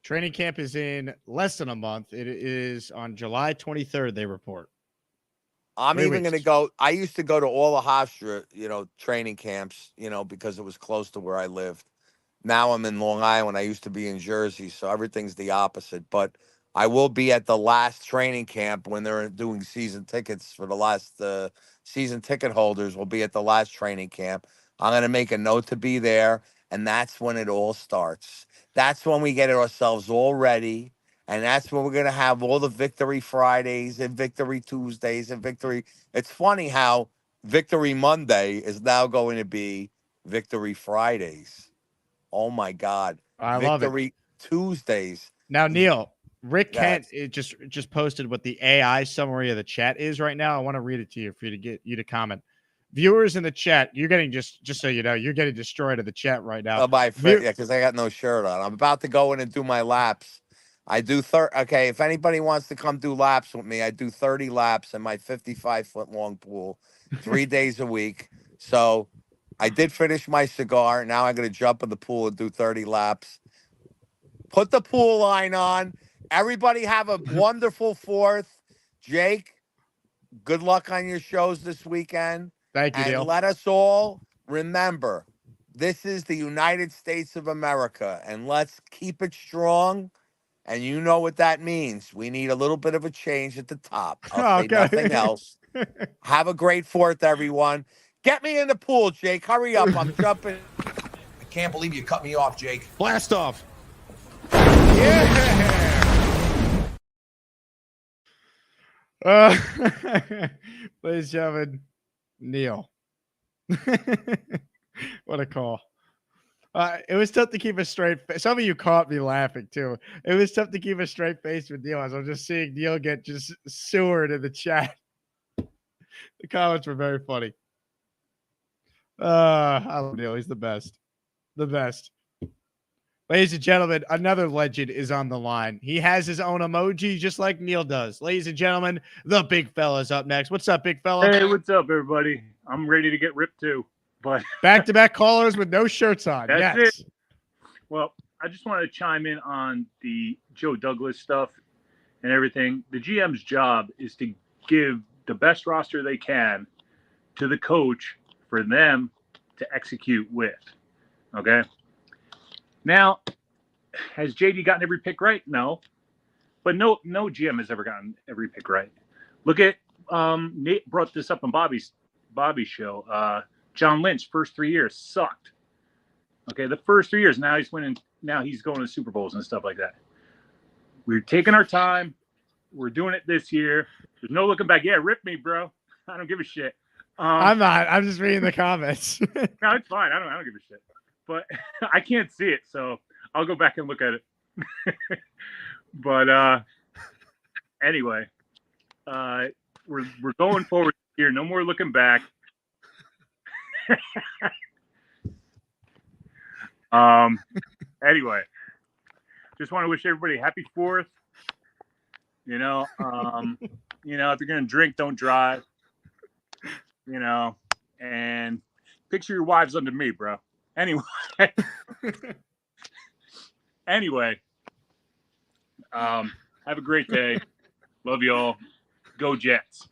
Training camp is in less than a month. It is on July 23rd, they report. I'm even going to go. I used to go to all the Hofstra, training camps, because it was close to where I lived. Now I'm in Long Island. I used to be in Jersey, so everything's the opposite. But I will be at the last training camp when they're doing season tickets for the last season ticket holders. Will be at the last training camp. I'm going to make a note to be there, and that's when it all starts. That's when we get ourselves all ready, and that's when we're going to have all the Victory Fridays and Victory Tuesdays and Victory. It's funny how Victory Monday is now going to be Victory Fridays. Oh, my God. I love it. Victory Tuesdays. Now, Neil, Rick Kent just posted what the AI summary of the chat is right now. I want to read it to you for you to get you to comment. Viewers in the chat, you're getting just so you know, you're getting destroyed in the chat right now. Oh, because I got no shirt on. I'm about to go in and do my laps. I do okay, if anybody wants to come do laps with me, I do 30 laps in my 55-foot long pool 3 days a week. So I did finish my cigar. Now I'm going to jump in the pool and do 30 laps. Put the pool line on. Everybody have a wonderful 4th. Jake, good luck on your shows this weekend. Thank you, Neil. And let us all remember, this is the United States of America, and let's keep it strong. And you know what that means. We need a little bit of a change at the top. I'll say nothing else. Have a great 4th, everyone. Get me in the pool, Jake. Hurry up. I'm jumping. I can't believe you cut me off, Jake. Blast off. Yeah. Ladies and gentlemen, Neil. What a call. It was tough to keep a straight face. Some of you caught me laughing too. It was tough to keep a straight face with Neil as I'm just seeing Neil get just sewered in the chat. The comments were very funny. I love Neil. He's the best. The best. Ladies and gentlemen, another legend is on the line. He has his own emoji just like Neil does. Ladies and gentlemen, the big fella's up next. What's up, big fella? Hey, what's up, everybody? I'm ready to get ripped too. But back-to-back callers with no shirts on. That's yes. it. Well, I just want to chime in on the Joe Douglas stuff and everything. The GM's job is to give the best roster they can to the coach for them to execute with. Okay? Now, has JD gotten every pick right? No. But no GM has ever gotten every pick right. Look at Nate brought this up on Bobby's show. John Lynch, first 3 years sucked. Okay, the first 3 years. Now he's winning. Now he's going to Super Bowls and stuff like that. We're taking our time. We're doing it this year. There's no looking back. Yeah, rip me, bro. I don't give a shit. I'm not. I'm just reading the comments. No, it's fine. I don't give a shit. But I can't see it, so I'll go back and look at it. But anyway, we're going forward here. No more looking back. Anyway, just want to wish everybody happy 4th. You know, if you're gonna drink, don't drive. You know, and picture your wives under me, bro. Anyway, have a great day. Love y'all. Go Jets.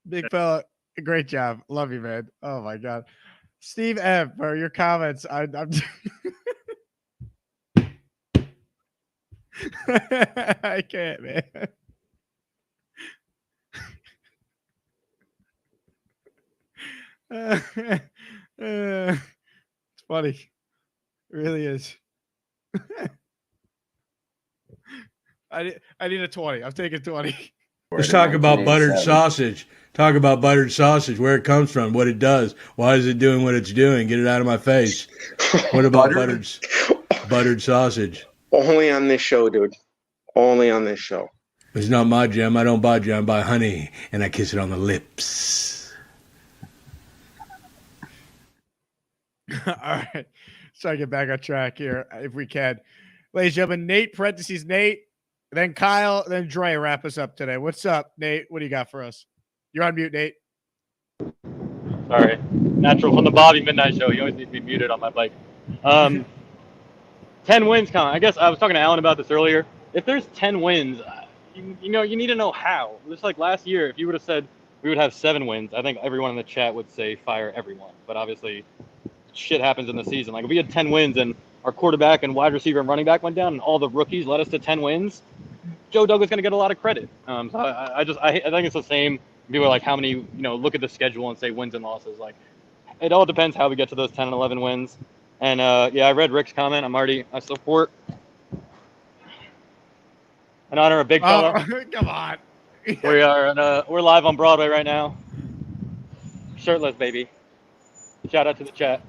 Big fella, great job. Love you, man. Oh my God. Steve M, for your comments. I'm I can't, man. It's funny. It really is. I need a 20. I'm taking 20. Let's talk about buttered sausage. Talk about buttered sausage, where it comes from, what it does. Why is it doing what it's doing? Get it out of my face. What about buttered sausage? Only on this show, dude. Only on this show. It's not my jam. I don't buy jam. I buy honey, and I kiss it on the lips. All right. So I get back on track here, if we can. Ladies and gentlemen, Nate, parentheses, Nate, then Kyle, then Dre wrap us up today. What's up, Nate? What do you got for us? You're on mute, Nate. Sorry. Natural from the Bobby Midnight Show. You always need to be muted on my bike. 10 wins count. I guess I was talking to Alan about this earlier. If there's 10 wins, you need to know how. Just like last year, if you would have said we would have 7 wins, I think everyone in the chat would say fire everyone. But obviously, shit happens in the season. Like if we had 10 wins and our quarterback and wide receiver and running back went down and all the rookies led us to 10 wins, Joe Douglas is going to get a lot of credit. So I think it's the same. People are like, how many, look at the schedule and say wins and losses. Like, it all depends how we get to those 10 and 11 wins. And, I read Rick's comment. I support and honor a big fella. Oh, come on. We're live on Broadway right now. Shirtless, baby. Shout out to the chat.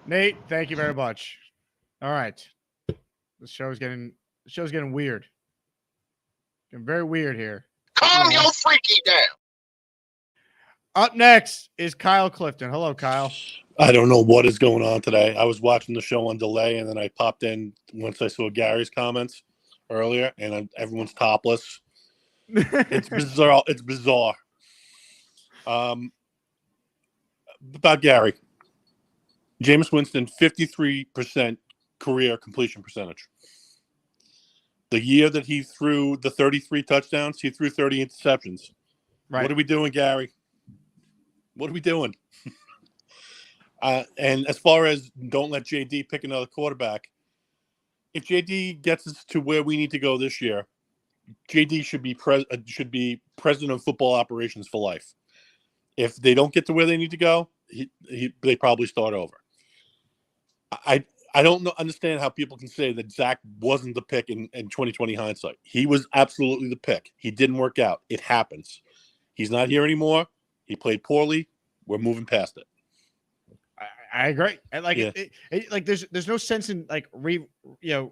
Nate, thank you very much. All right. The show's getting weird. Getting very weird here. Calm your freaky down. Up next is Kyle Clifton. Hello, Kyle. I don't know what is going on today. I was watching the show on delay, and then I popped in once I saw Gary's comments earlier, and everyone's topless. It's bizarre. It's bizarre. About Gary. Jameis Winston, 53% career completion percentage. The year that he threw the 33 touchdowns, he threw 30 interceptions. Right. What are we doing, Gary? What are we doing? And as far as don't let JD pick another quarterback, if JD gets us to where we need to go this year, JD should be president of football operations for life. If they don't get to where they need to go, they probably start over. I don't understand how people can say that Zach wasn't the pick in 2020 hindsight. He was absolutely the pick. He didn't work out. It happens. He's not here anymore. He played poorly. We're moving past it. I agree. And like, Yeah. Like there's no sense in like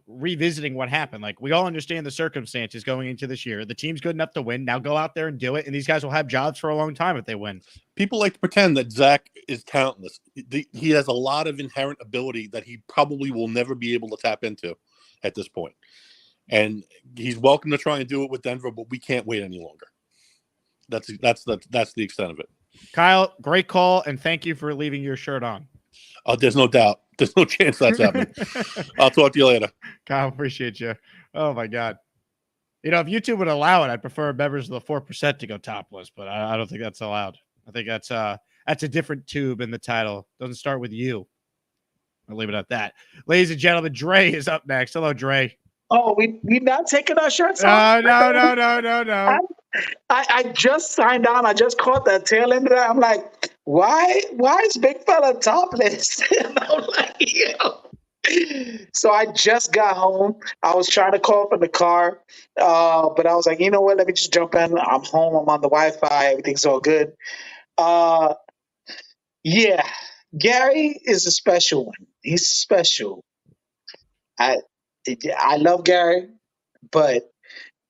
revisiting what happened. Like we all understand the circumstances going into this year. The team's good enough to win. Now go out there and do it. And these guys will have jobs for a long time if they win. People like to pretend that Zach is talentless. He has a lot of inherent ability that he probably will never be able to tap into at this point. And he's welcome to try and do it with Denver, but we can't wait any longer. That's the extent of it. Kyle, great call, and thank you for leaving your shirt on. Oh, there's no doubt. There's no chance that's happening. I'll talk to you later. Kyle, appreciate you. Oh my God. If YouTube would allow it, I'd prefer members of the 4% to go topless, but I don't think that's allowed. I think that's a different tube in the title. Doesn't start with you. I'll leave it at that. Ladies and gentlemen, Dre is up next. Hello, Dre. Oh, we not taking our shirts off? No. I just signed on. I just caught the tail end of that. I'm like, why is big fella topless? And I'm like, So I just got home. I was trying to call from the car, but I was like, you know what? Let me just jump in. I'm home. I'm on the Wi-Fi. Everything's all good. Yeah, Gary is a special one. He's special. I love Gary, but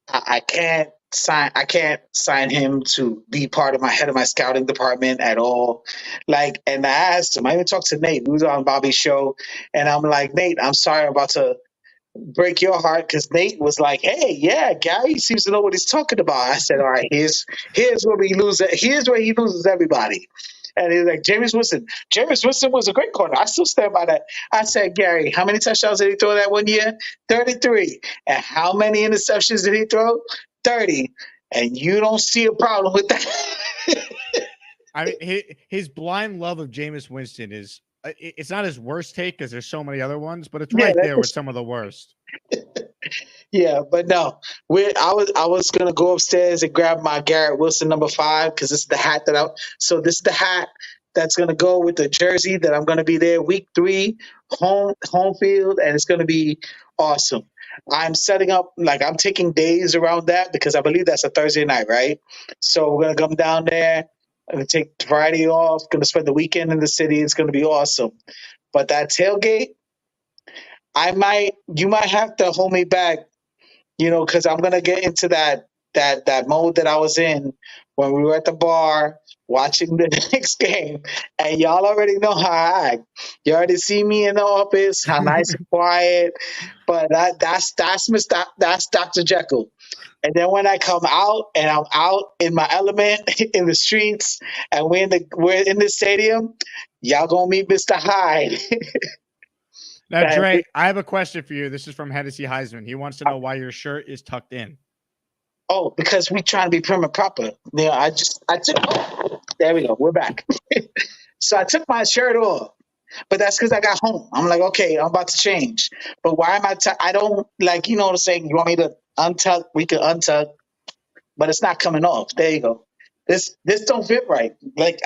I can't sign him to be part of my head of my scouting department at all. Like, and I asked him, I even talked to Nate, who was on Bobby's show, and I'm like, Nate, I'm sorry I'm about to break your heart, because Nate was like, hey, yeah, Gary seems to know what he's talking about. I said, all right, here's where we lose it. Here's where he loses everybody. And he was like, Jameis Winston. Jameis Winston was a great corner. I still stand by that. I said, Gary, how many touchdowns did he throw that one year? 33. And how many interceptions did he throw? 30. And you don't see a problem with that. I mean, his blind love of Jameis Winston is it's not his worst take because there's so many other ones, but it's right there with some of the worst. Yeah, but no, I was gonna go upstairs and grab my Garrett Wilson number 5 because this is the hat this is the hat that's gonna go with the jersey that I'm gonna be there week 3 home field, and it's gonna be awesome. I'm setting up, like, I'm taking days around that because I believe that's a Thursday night, right? So we're gonna come down there. I'm gonna take Friday off. Gonna spend the weekend in the city. It's gonna be awesome. But that tailgate, you might have to hold me back, because I'm gonna get into that mode that I was in when we were at the bar watching the next game, and y'all already know how I act. You already see me in the office, how nice and quiet. But that's Dr. Jekyll. And then when I come out and I'm out in my element in the streets, and we're in the stadium, y'all gonna meet Mr. Hyde. Now, Dre, I have a question for you. This is from Hennessy Heisman. He wants to know why your shirt is tucked in. Oh, because we trying to be prim and proper. I took. There we go. We're back. So I took my shirt off, but that's because I got home. I'm like, okay, I'm about to change. But why am I don't like, what I'm saying? You want me to untuck? We can untuck, but it's not coming off. There you go. This don't fit right. Like,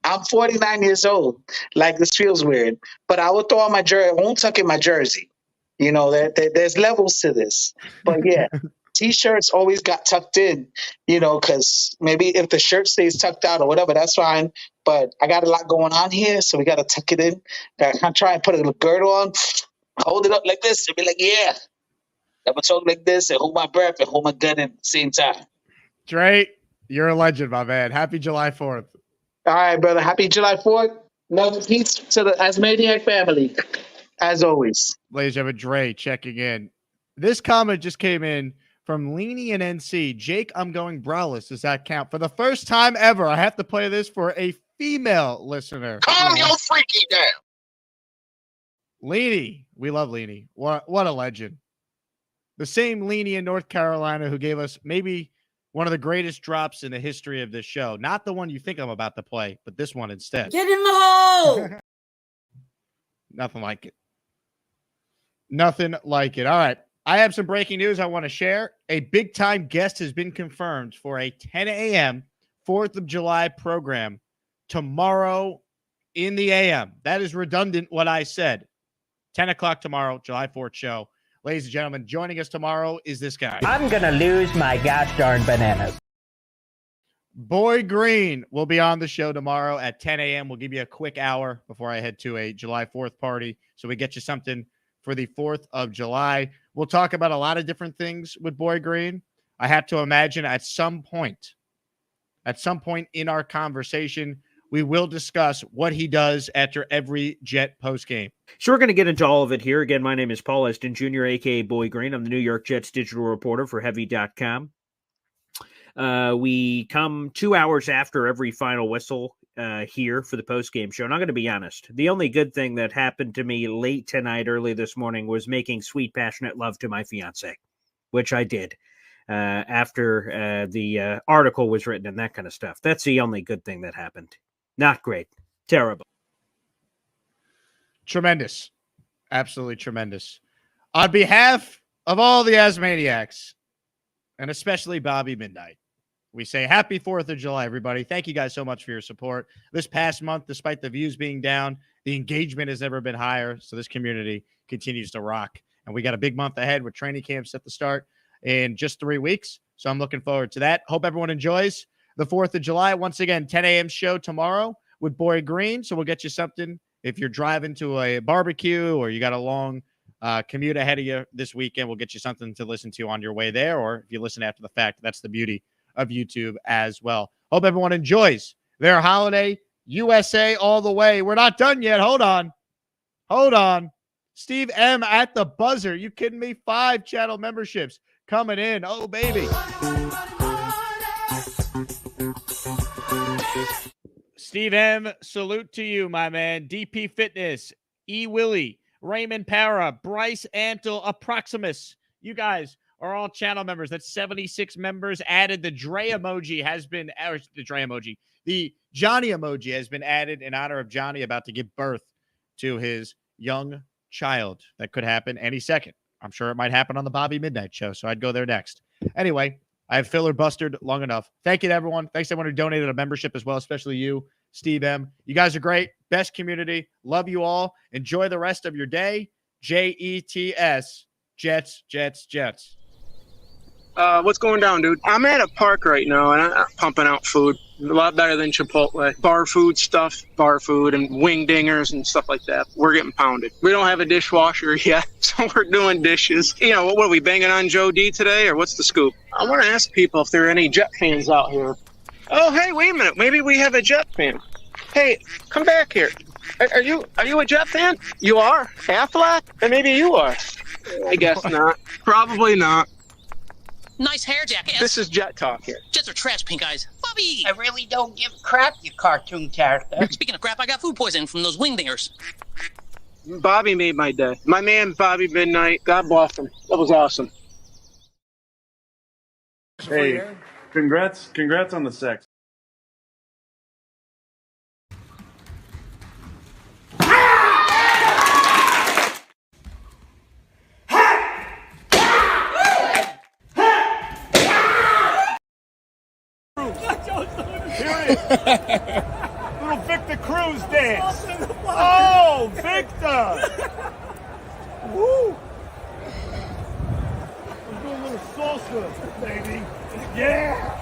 I'm 49 years old. Like, this feels weird. But I will throw on my jersey. I won't tuck in my jersey. There's levels to this. But yeah, T-shirts always got tucked in, because maybe if the shirt stays tucked out or whatever, that's fine. But I got a lot going on here, so we got to tuck it in. I try and put a girdle on, hold it up like this, and be like, yeah. I'm going to talk like this and hold my breath and hold my gun at the same time. Dre, you're a legend, my man. Happy July 4th. All right, brother. Happy July 4th. Love and peace to the Asmaniac family, as always. Ladies and gentlemen, Dre checking in. This comment just came in from Leany and NC. Jake, I'm going braless. Does that count? For the first time ever, I have to play this for a female listener. Calm your freaky down. Leany. We love Leany. What a legend. The same Leany in North Carolina who gave us maybe one of the greatest drops in the history of this show. Not the one you think I'm about to play, but this one instead. Get in the hole! Nothing like it. Nothing like it. All right. I have some breaking news I want to share. A big-time guest has been confirmed for a 10 a.m. 4th of July program tomorrow in the a.m. That is redundant what I said. 10 o'clock tomorrow, July 4th show. Ladies and gentlemen, joining us tomorrow is this guy. I'm going to lose my gosh darn bananas. Boy Green will be on the show tomorrow at 10 a.m. We'll give you a quick hour before I head to a July 4th party. So we get you something for the 4th of July. We'll talk about a lot of different things with Boy Green. I have to imagine at some point in our conversation, we will discuss what he does after every Jet postgame. So we're going to get into all of it here. Again, my name is Paul Eston Jr., a.k.a. Boy Green. I'm the New York Jets digital reporter for Heavy.com. We come 2 hours after every final whistle here for the postgame show. And I'm going to be honest. The only good thing that happened to me late tonight, early this morning, was making sweet, passionate love to my fiance, which I did after the article was written and that kind of stuff. That's the only good thing that happened. Not great. Terrible. Tremendous. Absolutely tremendous. On behalf of all the Asmaniacs, and especially Bobby Midnight, we say happy 4th of July, everybody. Thank you guys so much for your support. This past month, despite the views being down, the engagement has never been higher. So this community continues to rock. And we got a big month ahead with training camps at the start in just 3 weeks. So I'm looking forward to that. Hope everyone enjoys the 4th of July. Once again, 10 a.m. show tomorrow with Boy Green. So we'll get you something if you're driving to a barbecue or you got a long commute ahead of you this weekend. We'll get you something to listen to on your way there. Or if you listen after the fact, that's the beauty of YouTube as well. Hope everyone enjoys their holiday. USA all the way. We're not done yet. Hold on. Steve M at the buzzer. You kidding me? 5 channel memberships coming in. Oh, baby. Steve M, salute to you, my man. DP Fitness, E. Willie, Raymond Para, Bryce Antle, Approximus. You guys are all channel members. That's 76 members added. The Dre emoji has been, the Johnny emoji has been added in honor of Johnny about to give birth to his young child. That could happen any second. I'm sure it might happen on the Bobby Midnight show, so I'd go there next. Anyway, I have filler bustered long enough. Thank you to everyone. Thanks to everyone who donated a membership as well, especially you, Steve M. You guys are great. Best community. Love you all. Enjoy the rest of your day. Jets, Jets, Jets, Jets. What's going down, dude? I'm at a park right now, and I'm pumping out food. A lot better than Chipotle. Bar food and wing dingers and stuff like that. We're getting pounded. We don't have a dishwasher yet, so we're doing dishes. You know, what are we banging on Joe D today, or what's the scoop? I want to ask people if there are any Jet fans out here. Oh, hey, wait a minute. Maybe we have a Jet fan. Hey, come back here. Are you a Jet fan? You are? Affleck? And maybe you are. I guess not. Probably not. Nice hair jacket. This is Jet Talk here. Jets are trash, pink eyes. Bobby! I really don't give a crap, you cartoon character. Speaking of crap, I got food poisoning from those wing dingers. Bobby made my day. My man, Bobby Midnight. God bless him. That was awesome. Hey, congrats on the sex. Little Victor Cruz dance. Oh, Victor! Woo! I'm doing a little salsa, baby. Yeah!